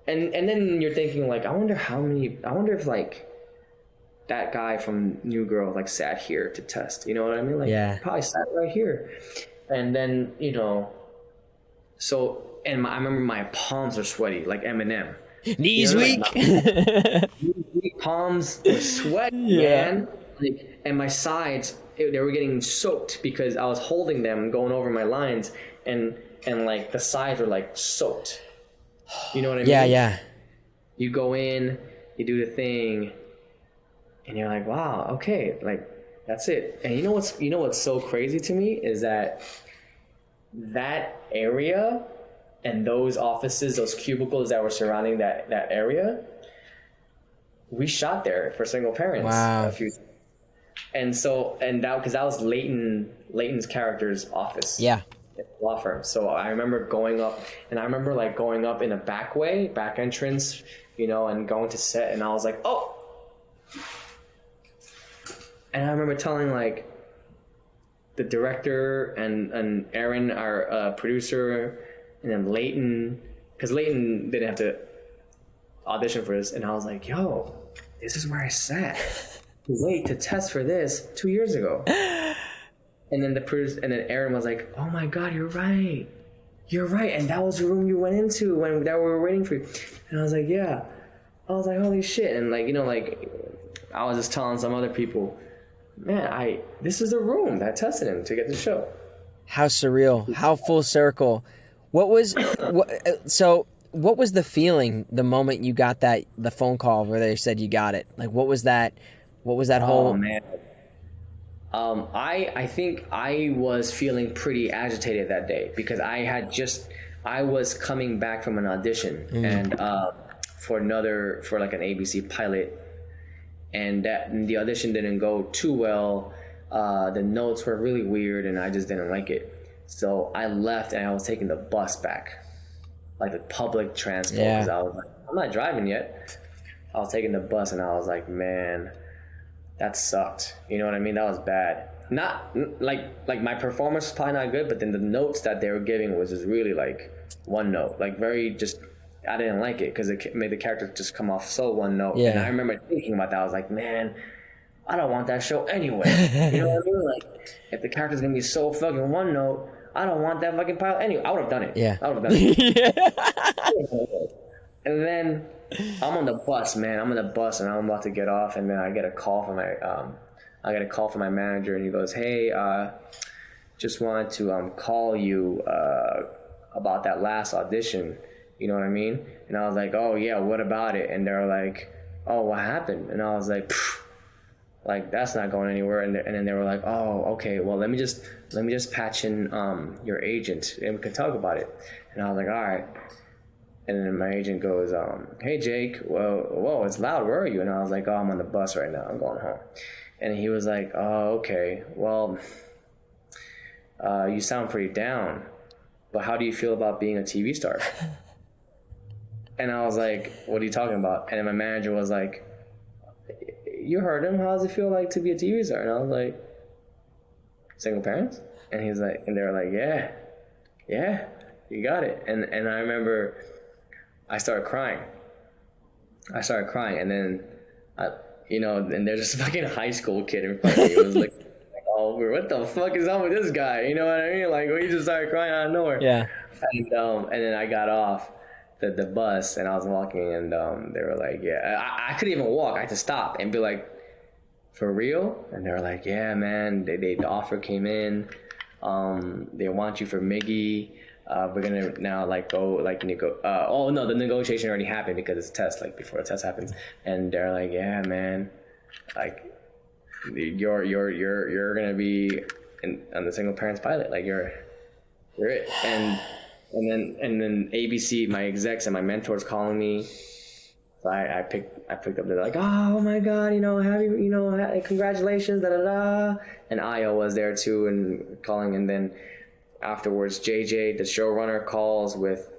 A: And then you're thinking like, I wonder if like that guy from New Girl like sat here to test, you know what I mean? Like,
B: yeah.
A: Probably sat right here. And then, you know, so, and I remember my palms are sweaty, like Eminem.
B: Knees weak.
A: Like, palms were sweaty, man. Like, and my sides, they were getting soaked because I was holding them and going over my lines, and like the sides were like soaked. You know what I mean?
B: Yeah.
A: You go in, you do the thing, and you're like, wow, okay, like that's it. And you know what's so crazy to me is that area and those offices, those cubicles that were surrounding that area, we shot there for Single Parents.
B: Wow.
A: And that because that was Leighton's character's office.
B: Yeah.
A: Law firm. So I remember going up in a back entrance, you know, and going to set, and I was like, oh. And I remember telling like the director and Aaron, our producer, and then Leighton, because Leighton didn't have to audition for this, and I was like, yo, this is where I sat. Wait to test for this 2 years ago. And then Aaron was like, oh my God, you're right. And that was the room you went into when we were waiting for you. And I was like, yeah. I was like, holy shit. And like, you know, like I was just telling some other people, man, this is the room that tested him to get the show.
B: How surreal. How full circle. What was what was the feeling the moment you got the phone call where they said you got it? Like what was that whole
A: Oh man. I think I was feeling pretty agitated that day because I was coming back from an audition and for like an ABC pilot, and the audition didn't go too well. The notes were really weird and I just didn't like it. So I left and I was taking the bus back, like the public transport, because I was like, I'm not driving yet. I was taking the bus and I was like, man, that sucked. You know what I mean? That was bad. Not like my performance was probably not good, but then the notes that they were giving was just really like one note, like very just, I didn't like it because it made the character just come off so one note.
B: Yeah.
A: And I remember thinking about that. I was like, man, I don't want that show anyway. You know what I mean? Like, if the character's gonna be so fucking one note, I don't want that fucking pilot anyway. I would have done it.
B: Yeah.
A: I would have done it. And then I'm on the bus, man. I'm on the bus and I'm about to get off, and then I get a call from my manager, and he goes, "Hey, just wanted to call you about that last audition." You know what I mean? And I was like, "Oh yeah, what about it?" And they're like, "Oh, what happened?" And I was like, "Phew. Like that's not going anywhere." And then they were like, "Oh, okay. Well, let me just patch in your agent, and we can talk about it." And I was like, "All right." And then my agent goes, "Hey Jake, whoa, it's loud. Where are you?" And I was like, "Oh, I'm on the bus right now. I'm going home." And he was like, "Oh, okay. Well, you sound pretty down, but how do you feel about being a TV star?" And I was like, "What are you talking about?" And then my manager was like, "You heard him. How does it feel like to be a TV star?" And I was like, "Single parents?" And he's like, and they were like, yeah, you got it." And I remember I started crying, and then and there's this fucking high school kid in front of me. It was like, "Oh, what the fuck is on with this guy?" You know what I mean? Like, we just started crying out of nowhere.
B: Yeah.
A: And then I got off the bus and I was walking, and they were like, "Yeah." I couldn't even walk. I had to stop and be like, "For real?" And they were like, "Yeah, man. The offer came in. They want you for Miggy. We're gonna now go oh no, the negotiation already happened because it's a test, like before the test happens." And they're like, "Yeah, man, like you're gonna be on the single parents pilot. Like you're it." And then ABC, my execs and my mentors calling me. So I picked up. They're like, "Oh my God, congratulations, da da da." And Ayo was there too and calling. And then afterwards, JJ, the showrunner, calls with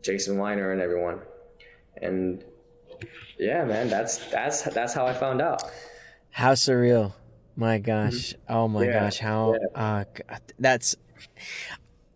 A: Jason Weiner and everyone. And yeah, man, that's how I found out.
B: How surreal. My gosh. Oh my gosh. How that's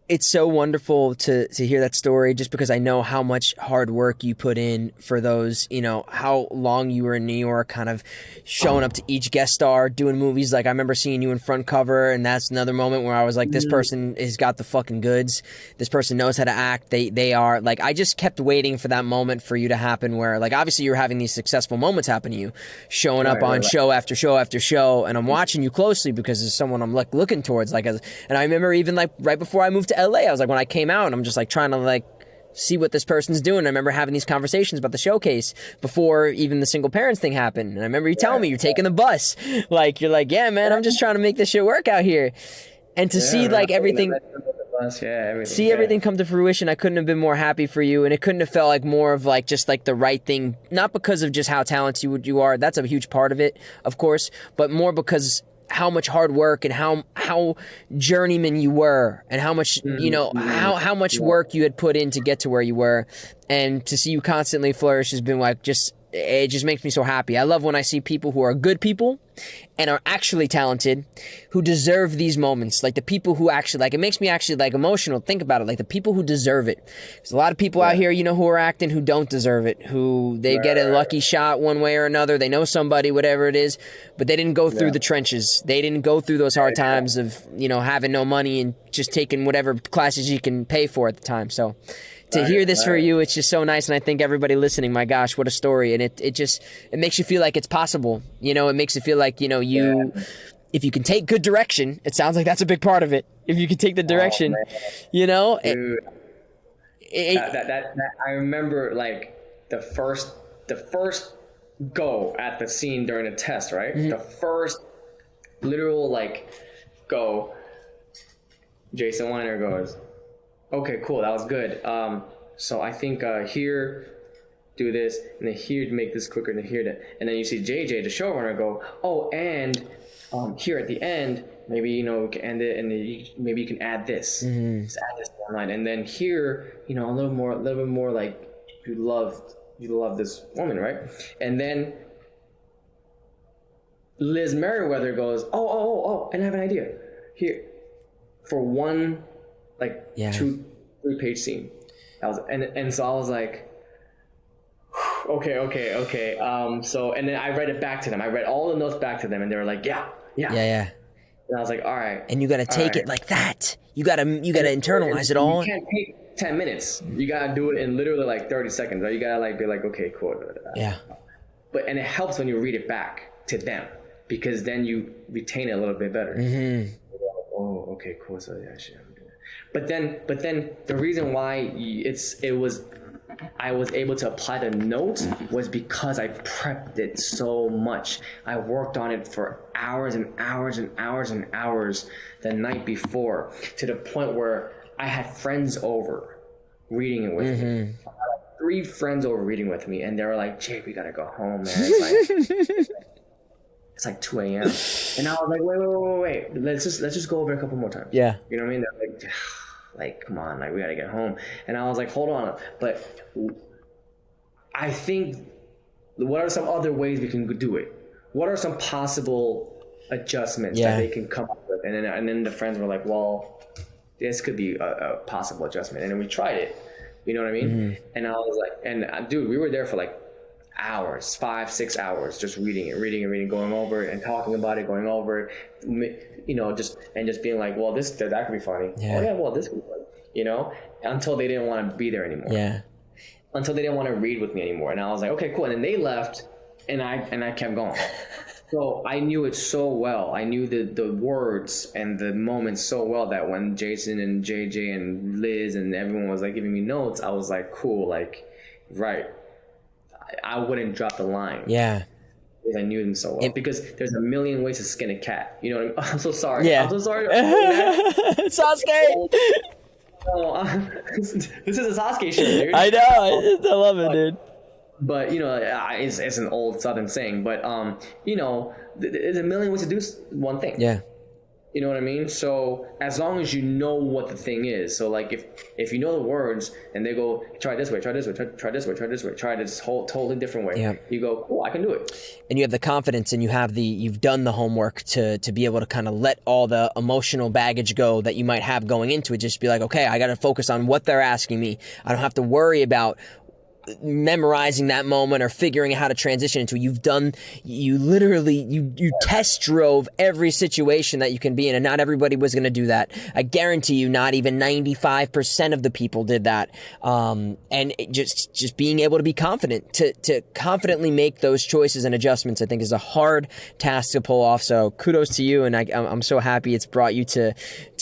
B: it's so wonderful to hear that story, just because I know how much hard work you put in for those, how long you were in New York, kind of showing up to each guest star, doing movies. Like I remember seeing you in front cover, and that's another moment where I was like, this person has got the fucking goods. This person knows how to act. They are like, I just kept waiting for that moment for you to happen where, like, obviously you're having these successful moments happen to you, showing up on show after show after show, and I'm watching you closely because it's someone I'm like looking towards. And I remember even like right before I moved to LA, I was like, when I came out, I'm just like trying to like see what this person's doing. I remember having these conversations about the showcase before even the single parents thing happened. And I remember you telling me you're taking the bus. Like, you're like, "Yeah, man, I'm just trying to make this shit work out here." And to see like everything, everything come to fruition, I couldn't have been more happy for you. And it couldn't have felt like more of like just like the right thing, not because of just how talented you are. That's a huge part of it, of course, but more because how much hard work and how journeyman you were, and how much how much work you had put in to get to where you were, and to see you constantly flourish has been like it just makes me so happy. I love when I see people who are good people and are actually talented, who deserve these moments. Like the people who actually, like, it makes me actually like emotional. Think about it, like the people who deserve it. There's a lot of people out here, who are acting who don't deserve it, who they get a lucky shot one way or another. They know somebody, whatever it is, but they didn't go through the trenches. They didn't go through those hard times of, having no money and just taking whatever classes you can pay for at the time. So to hear this for you, it's just so nice. And I think everybody listening, my gosh, what a story. And it makes you feel like it's possible. It makes you feel like, if you can take good direction, it sounds like that's a big part of it. If you can take the direction, you know.
A: Dude, that I remember like the first go at the scene during the test, right? The first literal like go. Jason Weiner goes, okay, cool, that was good. So I think here, do this, and then here make this quicker, and then here that, and then you see JJ, the showrunner, go, oh, and here at the end, maybe we can end it, and then maybe you can add this, just add this one line, and then here, a little bit more like you love this woman, right? And then Liz Merriweather goes, oh, and I have an idea here for one, like 2-3 page scene. That was, and so I was like, okay. So, and then I read it back to them. I read all the notes back to them, and they were like, yeah. And I was like, all right.
B: And you got to take it like that. You got to internalize it all.
A: You can't take 10 minutes. You got to do it in literally like 30 seconds. Right? You got to like be like, okay, cool.
B: Yeah.
A: And it helps when you read it back to them, because then you retain it a little bit better. Oh, okay, cool. So yeah, shit. But then the reason why I was able to apply the notes was because I prepped it so much. I worked on it for hours and hours and hours and hours the night before, to the point where I had friends over reading it with me. I had like 3 friends over reading with me, and they were like, Jake, we gotta go home, man. It's like 2 a.m. And I was like, wait. Let's just go over it a couple more times.
B: Yeah.
A: You know what I mean? They're like, come on, like we gotta get home. And I was like, hold on. But I think, what are some other ways we can do it? What are some possible adjustments that they can come up with? And then the friends were like, well, this could be a possible adjustment. And then we tried it. You know what I mean? And I was like, and dude, we were there for like hours, 5-6 hours, just reading it, going over it and talking about it, going over it, just being like, well, that could be funny. Oh yeah, well, this could be funny, until they didn't want to be there anymore. Yeah. Until they didn't want to read with me anymore. And I was like, okay, cool. And then they left, and I kept going. So I knew it so well. I knew the words and the moments so well that when Jason and JJ and Liz and everyone was like giving me notes, I was like, cool, like, right. I wouldn't drop the line. Yeah. Because I knew them so well. Because there's a million ways to skin a cat. You know what I mean? I'm so sorry. Yeah. I'm so sorry.
B: Sasuke!
A: Oh, this is a Sasuke show, dude.
B: I know. I love it, dude.
A: But, it's an old Southern saying. But, there's a million ways to do one thing. Yeah. You know what I mean? So as long as you know what the thing is. So like if you know the words and they go, try this way, try this way, try this way, try this whole totally different way. You go, cool, I can do it.
B: And you have the confidence and you've done the homework to be able to kind of let all the emotional baggage go that you might have going into it. Just be like, okay, I got to focus on what they're asking me. I don't have to worry about memorizing that moment or figuring out how to transition into it. You literally test drove every situation that you can be in, and not everybody was going to do that. I guarantee you not even 95% of the people did that. And just being able to be confident, to confidently make those choices and adjustments, I think is a hard task to pull off. So kudos to you, and I'm so happy it's brought you to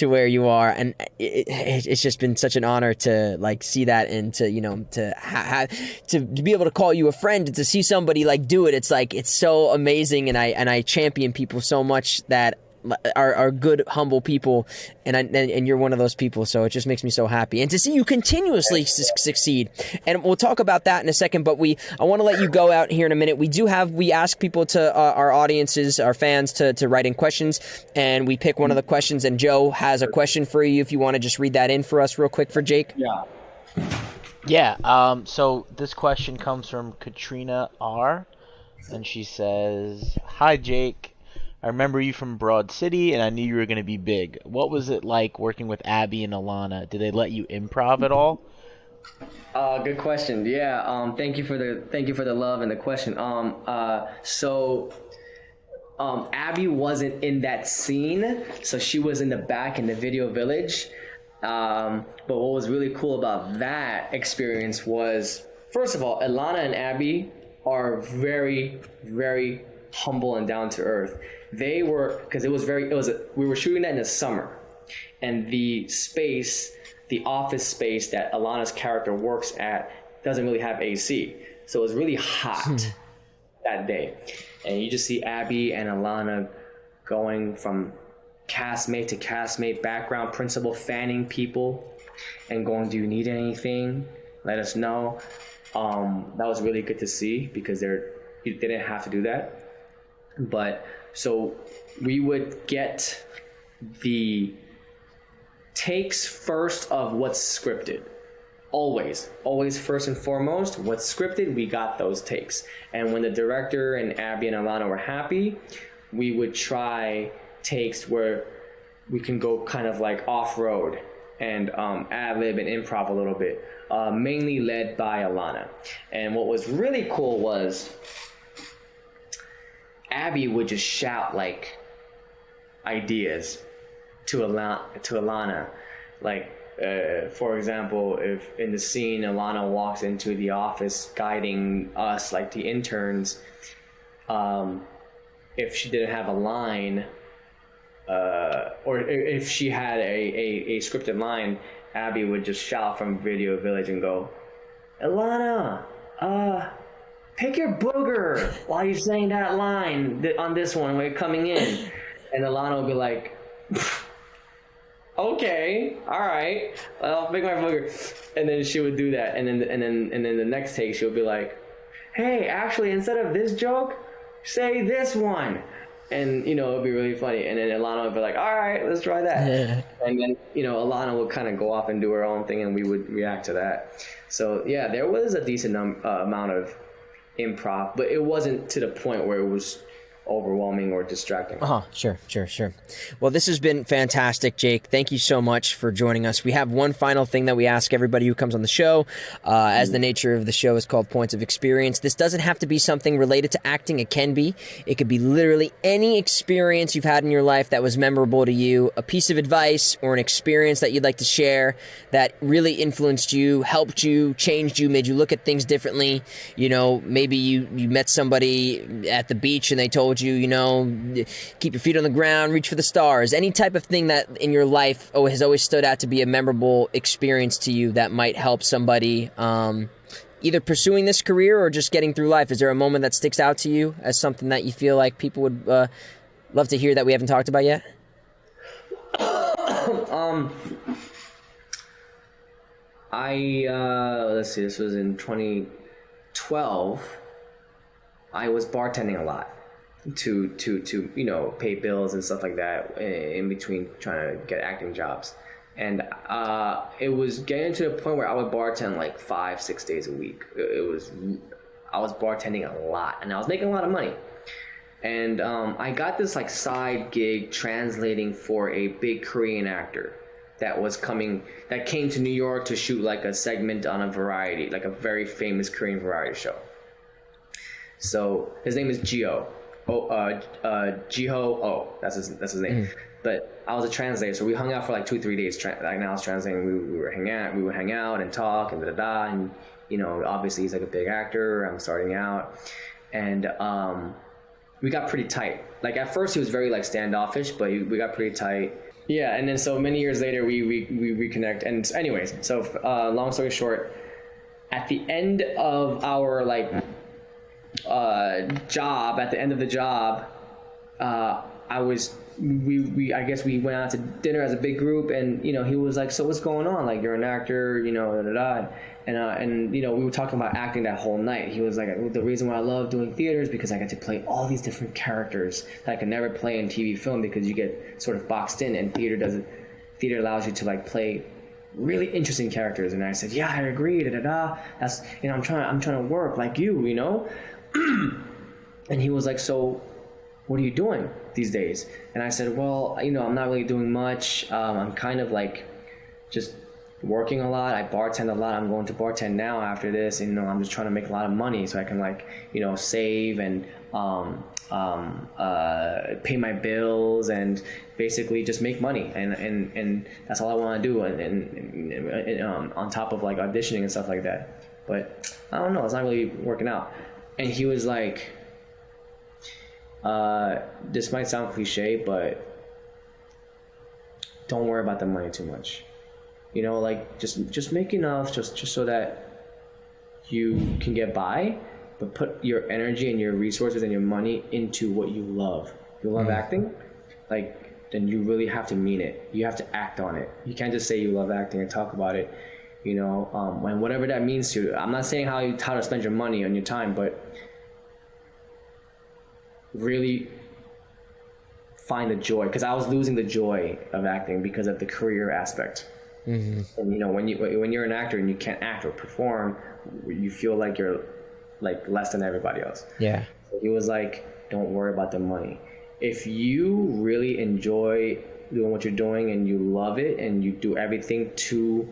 B: where you are, and it's just been such an honor to like see that, and to be able to call you a friend, and to see somebody like do it. It's like, it's so amazing, and I champion people so much that are good, humble people, and you're one of those people. So it just makes me so happy, and to see you continuously succeed. And we'll talk about that in a second. But I want to let you go out here in a minute. We ask people our audiences, our fans, to write in questions, and we pick one of the questions. And Joe has a question for you. If you want to just read that in for us real quick for Jake.
C: Yeah. So this question comes from Katrina R, and she says, "Hi Jake. I remember you from Broad City, and I knew you were going to be big. What was it like working with Abby and Alana? Did they let you improv at all?"
A: Good question. Yeah. Thank you for the love and the question. Abby wasn't in that scene, so she was in the back in the video village. But what was really cool about that experience was, first of all, Alana and Abby are very, very humble and down to earth. They were, because we were shooting that in the summer, and the office space that Alana's character works at doesn't really have AC, so it was really hot that day. And you just see Abby and Alana going from castmate to castmate, background principal fanning people and going, do you need anything? Let us know. That was really good to see, because they didn't have to do that. But so we would get the takes first of what's scripted. Always first and foremost, what's scripted, we got those takes. And when the director and Abby and Alana were happy, we would try takes where we can go kind of like off-road and ad-lib and improv a little bit, mainly led by Alana. And what was really cool was Abby would just shout like ideas to Alana. Like, for example, if in the scene Alana walks into the office guiding us, like the interns, if she didn't have a line, or if she had a scripted line, Abby would just shout from Video Village and go, Alana, pick your booger while you're saying that line on this one when you're coming in. And Alana would be like, okay, all right, I'll pick my booger. And then she would do that. And then the next take, she'll be like, hey, actually, instead of this joke, say this one. And, it'd be really funny. And then Alana would be like, all right, let's try that. Yeah. And then, Alana would kind of go off and do her own thing, and we would react to that. So, yeah, there was a decent amount of improv, but it wasn't to the point where it was overwhelming or distracting.
B: Sure. Well, this has been fantastic, Jake. Thank you so much for joining us. We have one final thing that we ask everybody who comes on the show. As the nature of the show is called Points of Experience, this doesn't have to be something related to acting. It can be. It could be literally any experience you've had in your life that was memorable to you, a piece of advice or an experience that you'd like to share that really influenced you, helped you, changed you, made you look at things differently. Maybe you met somebody at the beach and they told you, keep your feet on the ground, reach for the stars. Any type of thing that in your life has always stood out to be a memorable experience to you that might help somebody either pursuing this career or just getting through life. Is there a moment that sticks out to you as something that you feel like people would love to hear that we haven't talked about yet?
A: Let's see, this was in 2012. I was bartending a lot to pay bills and stuff like that in between trying to get acting jobs. And it was getting to the point where I would bartend like 5-6 days a week. I was bartending a lot, and I was making a lot of money. And I got this like side gig translating for a big Korean actor that came to New York to shoot like a segment on a variety, like a very famous Korean variety show. So his name is Jiho. Jiho. That's his name. But I was a translator, so we hung out for like 2-3 days. I was translating. We would hang out and talk and da. And obviously he's like a big actor. I'm starting out, and we got pretty tight. Like at first he was very like standoffish, but we got pretty tight. Yeah, and then so many years later we reconnect. And anyways, so long story short, at the end of our like job, at the end of the job, I guess we went out to dinner as a big group, and he was like, so what's going on? Like, you're an actor, and we were talking about acting that whole night. He was like, the reason why I love doing theater is because I get to play all these different characters that I can never play in TV film, because you get sort of boxed in, and theater allows you to like play really interesting characters. And I said, yeah, I agree, that's, I'm trying to work like you. And he was like, so what are you doing these days? And I said, well, I'm not really doing much. I'm kind of like just working a lot. I bartend a lot. I'm going to bartend now after this, and I'm just trying to make a lot of money so I can like save and pay my bills and basically just make money, and that's all I want to do, and on top of like auditioning and stuff like that. But I don't know, it's not really working out. And he was like, this might sound cliche, but don't worry about the money too much. You know, like just make enough just so that you can get by, but put your energy and your resources and your money into what you love. You love acting, like, then you really have to mean it. You have to act on it. You can't just say you love acting and talk about it, you know, and whatever that means to you. I'm not saying how to spend your money and your time, but really find the joy, because I was losing the joy of acting because of the career aspect. And you know, when you're an actor and you can't act or perform, you feel like you're like less than everybody else.
B: Yeah.
A: So he was like, don't worry about the money. If you really enjoy doing what you're doing and you love it and you do everything to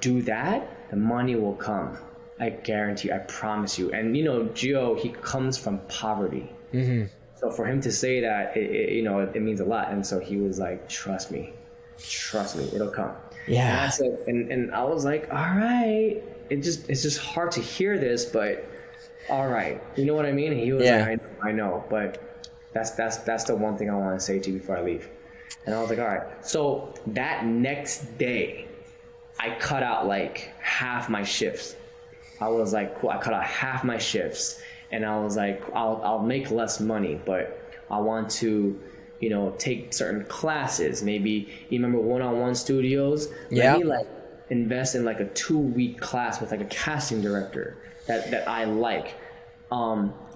A: do that, the money will come. I guarantee, I promise you. And you know, Gio, he comes from poverty. So for him to say that, you know, it means a lot. And so he was like, trust me, it'll come.
B: Yeah.
A: And I was like, all right. It's just hard to hear this, but all right. You know what I mean? And he was like, I know, but that's the one thing I want to say to you before I leave. And I was like, all right. So that next day, I cut out like half my shifts. I was like, cool. I cut out half my shifts, and I was like, I'll make less money, but I want to, you know, take certain classes. Maybe you remember one-on-one studios.
B: Yeah.
A: Let me like invest in like a 2-week class with like a casting director that I like.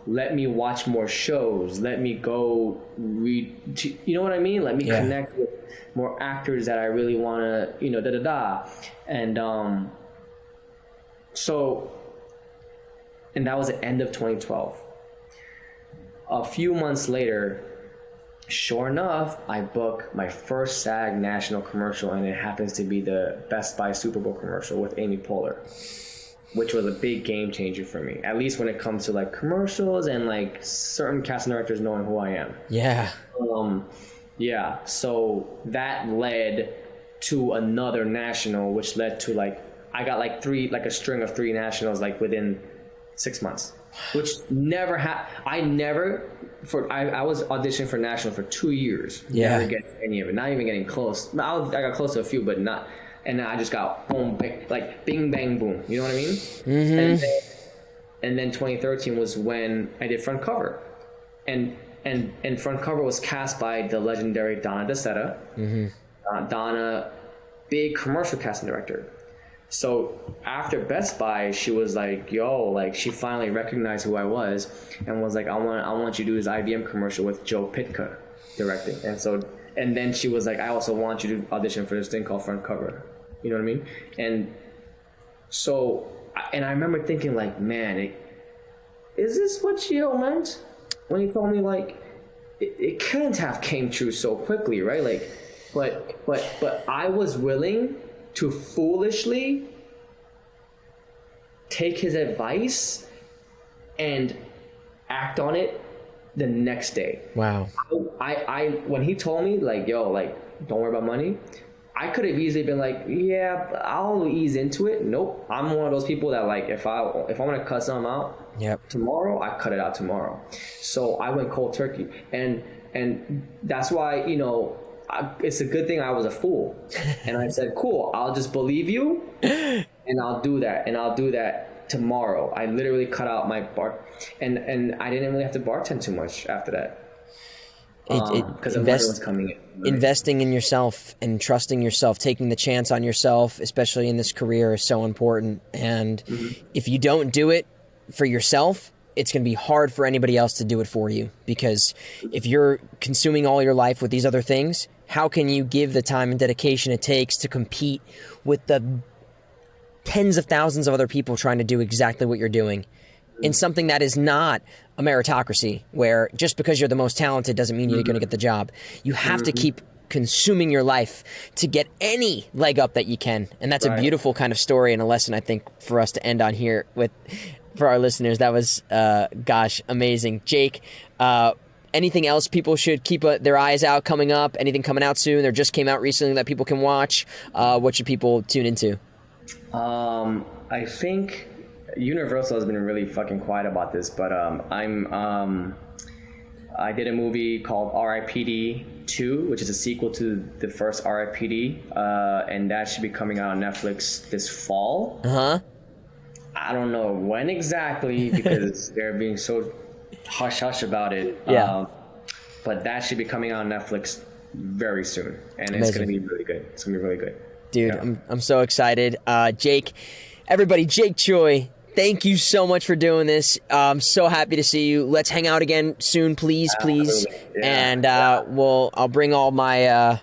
A: Let me watch more shows. Let me go read. You know what I mean? Let me connect with more actors that I really want to, you know, And and that was the end of 2012. A few months later, sure enough, I book my first SAG national commercial, and it happens to be the Best Buy Super Bowl commercial with Amy Poehler, which was a big game changer for me, at least when it comes to like commercials and like certain casting directors knowing who I am.
B: Yeah.
A: Yeah. So that led to another national, which led to like, I got like a string of 3 nationals like within 6 months, which never I was auditioning for national for 2 years.
B: Yeah.
A: Never getting any of it. Not even getting close. I got close to a few, but not. And then I just got boom, like bing, bang, boom. You know what I mean? And then 2013 was when I did front cover, and front cover was cast by the legendary Donna DeSeta. Donna, big commercial casting director. So after Best Buy, she was like, yo, like she finally recognized who I was and was like, I want you to do this IBM commercial with Joe Pitka directing. And then she was like, I also want you to audition for this thing called front cover. You know what I mean? And so, and I remember thinking like, man, is this what Gio meant when he told me like, it couldn't have came true so quickly, right? Like, but I was willing to foolishly take his advice and act on it the next day.
B: Wow.
A: I when he told me like, yo, like, don't worry about money, I could have easily been like, yeah, I'll ease into it. Nope. I'm one of those people that like, if I want to cut something out tomorrow, I cut it out tomorrow. So I went cold turkey, and that's why, you know, it's a good thing I was a fool. And I said, cool, I'll just believe you and I'll do that tomorrow. I literally cut out my bar, and I didn't really have to bartend too much after that. Because the money was coming in. Right?
B: Investing in yourself and trusting yourself, taking the chance on yourself, especially in this career, is so important. And if you don't do it for yourself, it's going to be hard for anybody else to do it for you. Because if you're consuming all your life with these other things, how can you give the time and dedication it takes to compete with the tens of thousands of other people trying to do exactly what you're doing in something that is not a meritocracy, where just because you're the most talented doesn't mean you're going to get the job. You have to keep consuming your life to get any leg up that you can. And that's a beautiful kind of story and a lesson, I think, for us to end on here with, for our listeners. That was, amazing. Jake, anything else people should keep their eyes out coming up? Anything coming out soon or just came out recently that people can watch? What should people tune into?
A: I think Universal has been really fucking quiet about this, but I'm I did a movie called R.I.P.D. 2, which is a sequel to the first R.I.P.D., and that should be coming out on Netflix this fall. I don't know when exactly because they're being so hush-hush about it.
B: Yeah.
A: But that should be coming out on Netflix very soon, and
B: Amazing.
A: It's going to be really good. It's going to be really good.
B: Dude,
A: Yeah.
B: I'm so excited. Jake, everybody, Jake Choi, thank you so much for doing this. I'm so happy to see you. Let's hang out again soon, please.
A: Absolutely. Yeah.
B: And I'll bring all my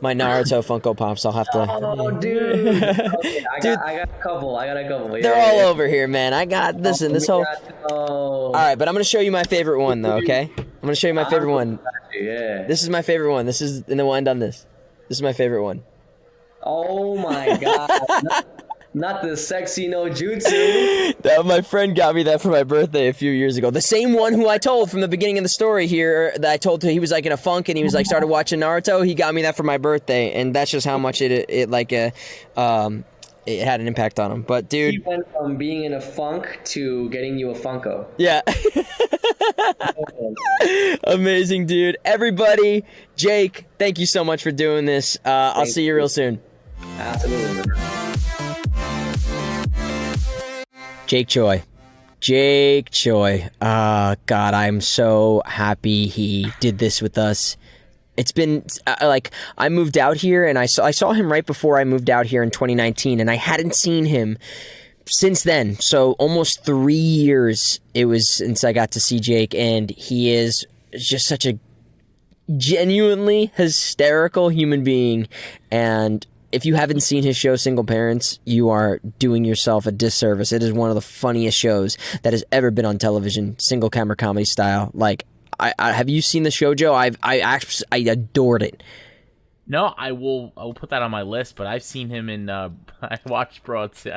B: my Naruto Funko Pops. I'll have to.
A: Oh, dude. Okay, I got a couple. Yeah,
B: They're all over here, man. I got this whole.
A: All
B: right, but I'm gonna show you my favorite one, though. Okay, I'm gonna show you my favorite one.
A: Yeah.
B: This is my favorite one. This is, and then we'll end on this. This is my favorite one.
A: Oh my god. Not the sexy no jutsu.
B: My friend got me that for my birthday a few years ago. The same one who I told from the beginning of the story here that I told he was like in a funk and he was like started watching Naruto. He got me that for my birthday, and that's just how much it had an impact on him. But dude,
A: He went from being in a funk to getting you a Funko.
B: yeah. Amazing, dude. Everybody, Jake, thank you so much for doing this. I'll see you real soon.
A: Absolutely.
B: Jake Choi. God, I'm so happy he did this with us. It's been I moved out here and I saw him right before I moved out here in 2019, and I hadn't seen him since then. So almost 3 years it was since I got to see Jake, and he is just such a genuinely hysterical human being. And if you haven't seen his show Single Parents, you are doing yourself a disservice. It is one of the funniest shows that has ever been on television, single camera comedy style. Like, I have you seen the show, Joe? I adored it.
C: No, I will put that on my list. But I've seen him in. I watched Broad City.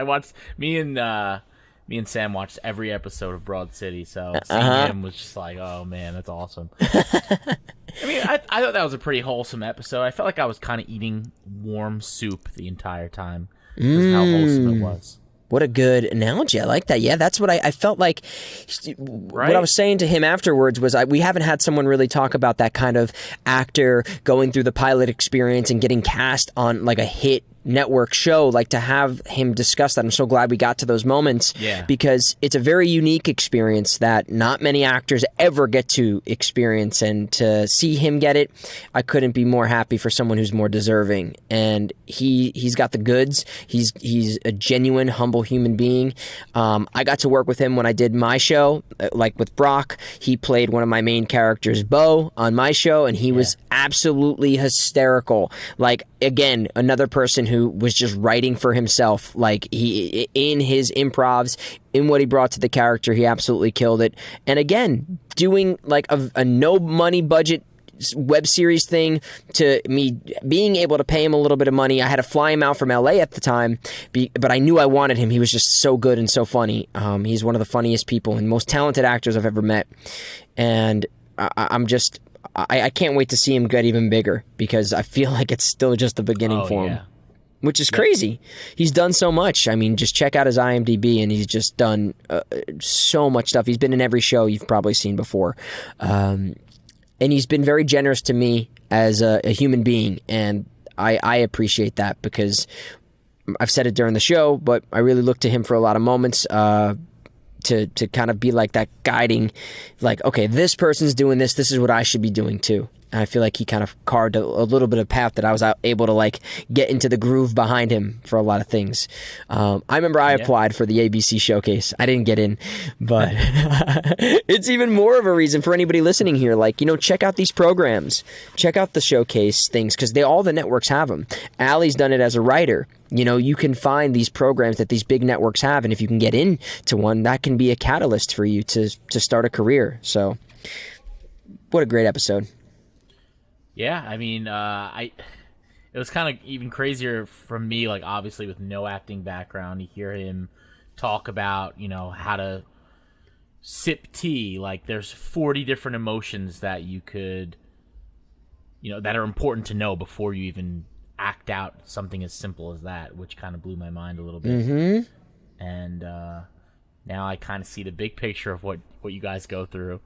C: Me and Sam watched every episode of Broad City. So seeing him was just like, oh man, that's awesome. I mean, I thought that was a pretty wholesome episode. I felt like I was kind of eating warm soup the entire time because of how wholesome it was.
B: What a good analogy. I like that. Yeah, that's what I felt like. What I was saying to him afterwards was we haven't had someone really talk about that kind of actor going through the pilot experience and getting cast on like a hit network show. Like, to have him discuss that, I'm so glad we got to those moments.
C: Yeah.
B: Because it's a very unique experience that not many actors ever get to experience, and to see him get it, I couldn't be more happy for someone who's more deserving. And he's got the goods. He's a genuine, humble human being. I got to work with him when I did my show, like with Brock. He played one of my main characters, Bo, on my show, and he was absolutely hysterical. Like, again, another person who was just writing for himself. Like, he, in his improvs, in what he brought to the character, he absolutely killed it. And again, doing like a no money budget web series thing, to me being able to pay him a little bit of money. I had to fly him out from LA at the time, but I knew I wanted him. He was just so good and so funny. He's one of the funniest people and most talented actors I've ever met. And I can't wait to see him get even bigger, because I feel like it's still just the beginning for him. Which is crazy. He's done so much. I mean, just check out his IMDb, and he's just done so much stuff. He's been in every show you've probably seen before. And he's been very generous to me as a human being, and I appreciate that, because I've said it during the show, but I really look to him for a lot of moments to kind of be like that guiding, like, okay, this person's doing this is what I should be doing too. And I feel like he kind of carved a little bit of path that I was able to like get into the groove behind him for a lot of things. I remember I applied for the ABC showcase. I didn't get in, but it's even more of a reason for anybody listening here. Like, check out these programs, check out the showcase things, because all the networks have them. Allie's done it as a writer. You can find these programs that these big networks have, and if you can get into one, that can be a catalyst for you to start a career. So, what a great episode.
C: Yeah, I mean, it was kind of even crazier for me, like, obviously with no acting background, you hear him talk about, how to sip tea. Like, there's 40 different emotions that you could, that are important to know before you even act out something as simple as that, which kind of blew my mind a little bit. Mm-hmm. And now I kind of see the big picture of what you guys go through.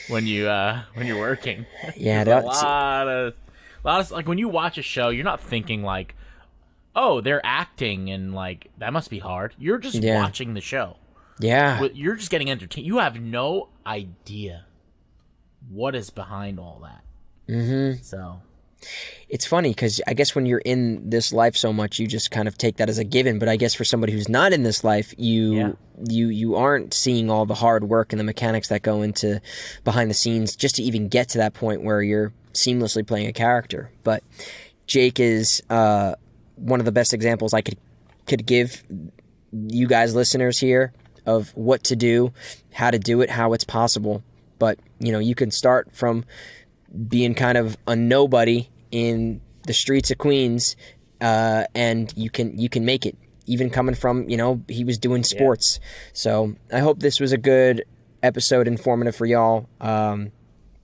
C: when you're working.
B: Yeah,
C: There's a lot of like when you watch a show, you're not thinking like, oh, they're acting and like that must be hard. You're just watching the show.
B: Yeah.
C: You're just getting entertained. You have no idea what is behind all that. Mm-hmm. So
B: it's funny because I guess when you're in this life so much, you just kind of take that as a given. But I guess for somebody who's not in this life, you aren't seeing all the hard work and the mechanics that go into behind the scenes just to even get to that point where you're seamlessly playing a character. But Jake is one of the best examples I could give you guys listeners here of what to do, how to do it, how it's possible. But, you can start from being kind of a nobody in the streets of Queens, and you can make it, even coming from, he was doing sports. Yeah. So I hope this was a good episode, informative for y'all.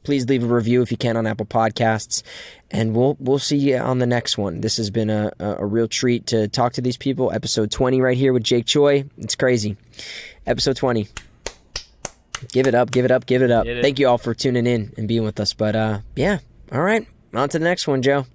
B: Please leave a review if you can on Apple Podcasts, and we'll see you on the next one. This has been a real treat to talk to these people. Episode 20 right here with Jake Choi. It's crazy. Episode 20. Give it up, give it up, give it up. Thank you all for tuning in and being with us. But, yeah. All right. On to the next one, Joe.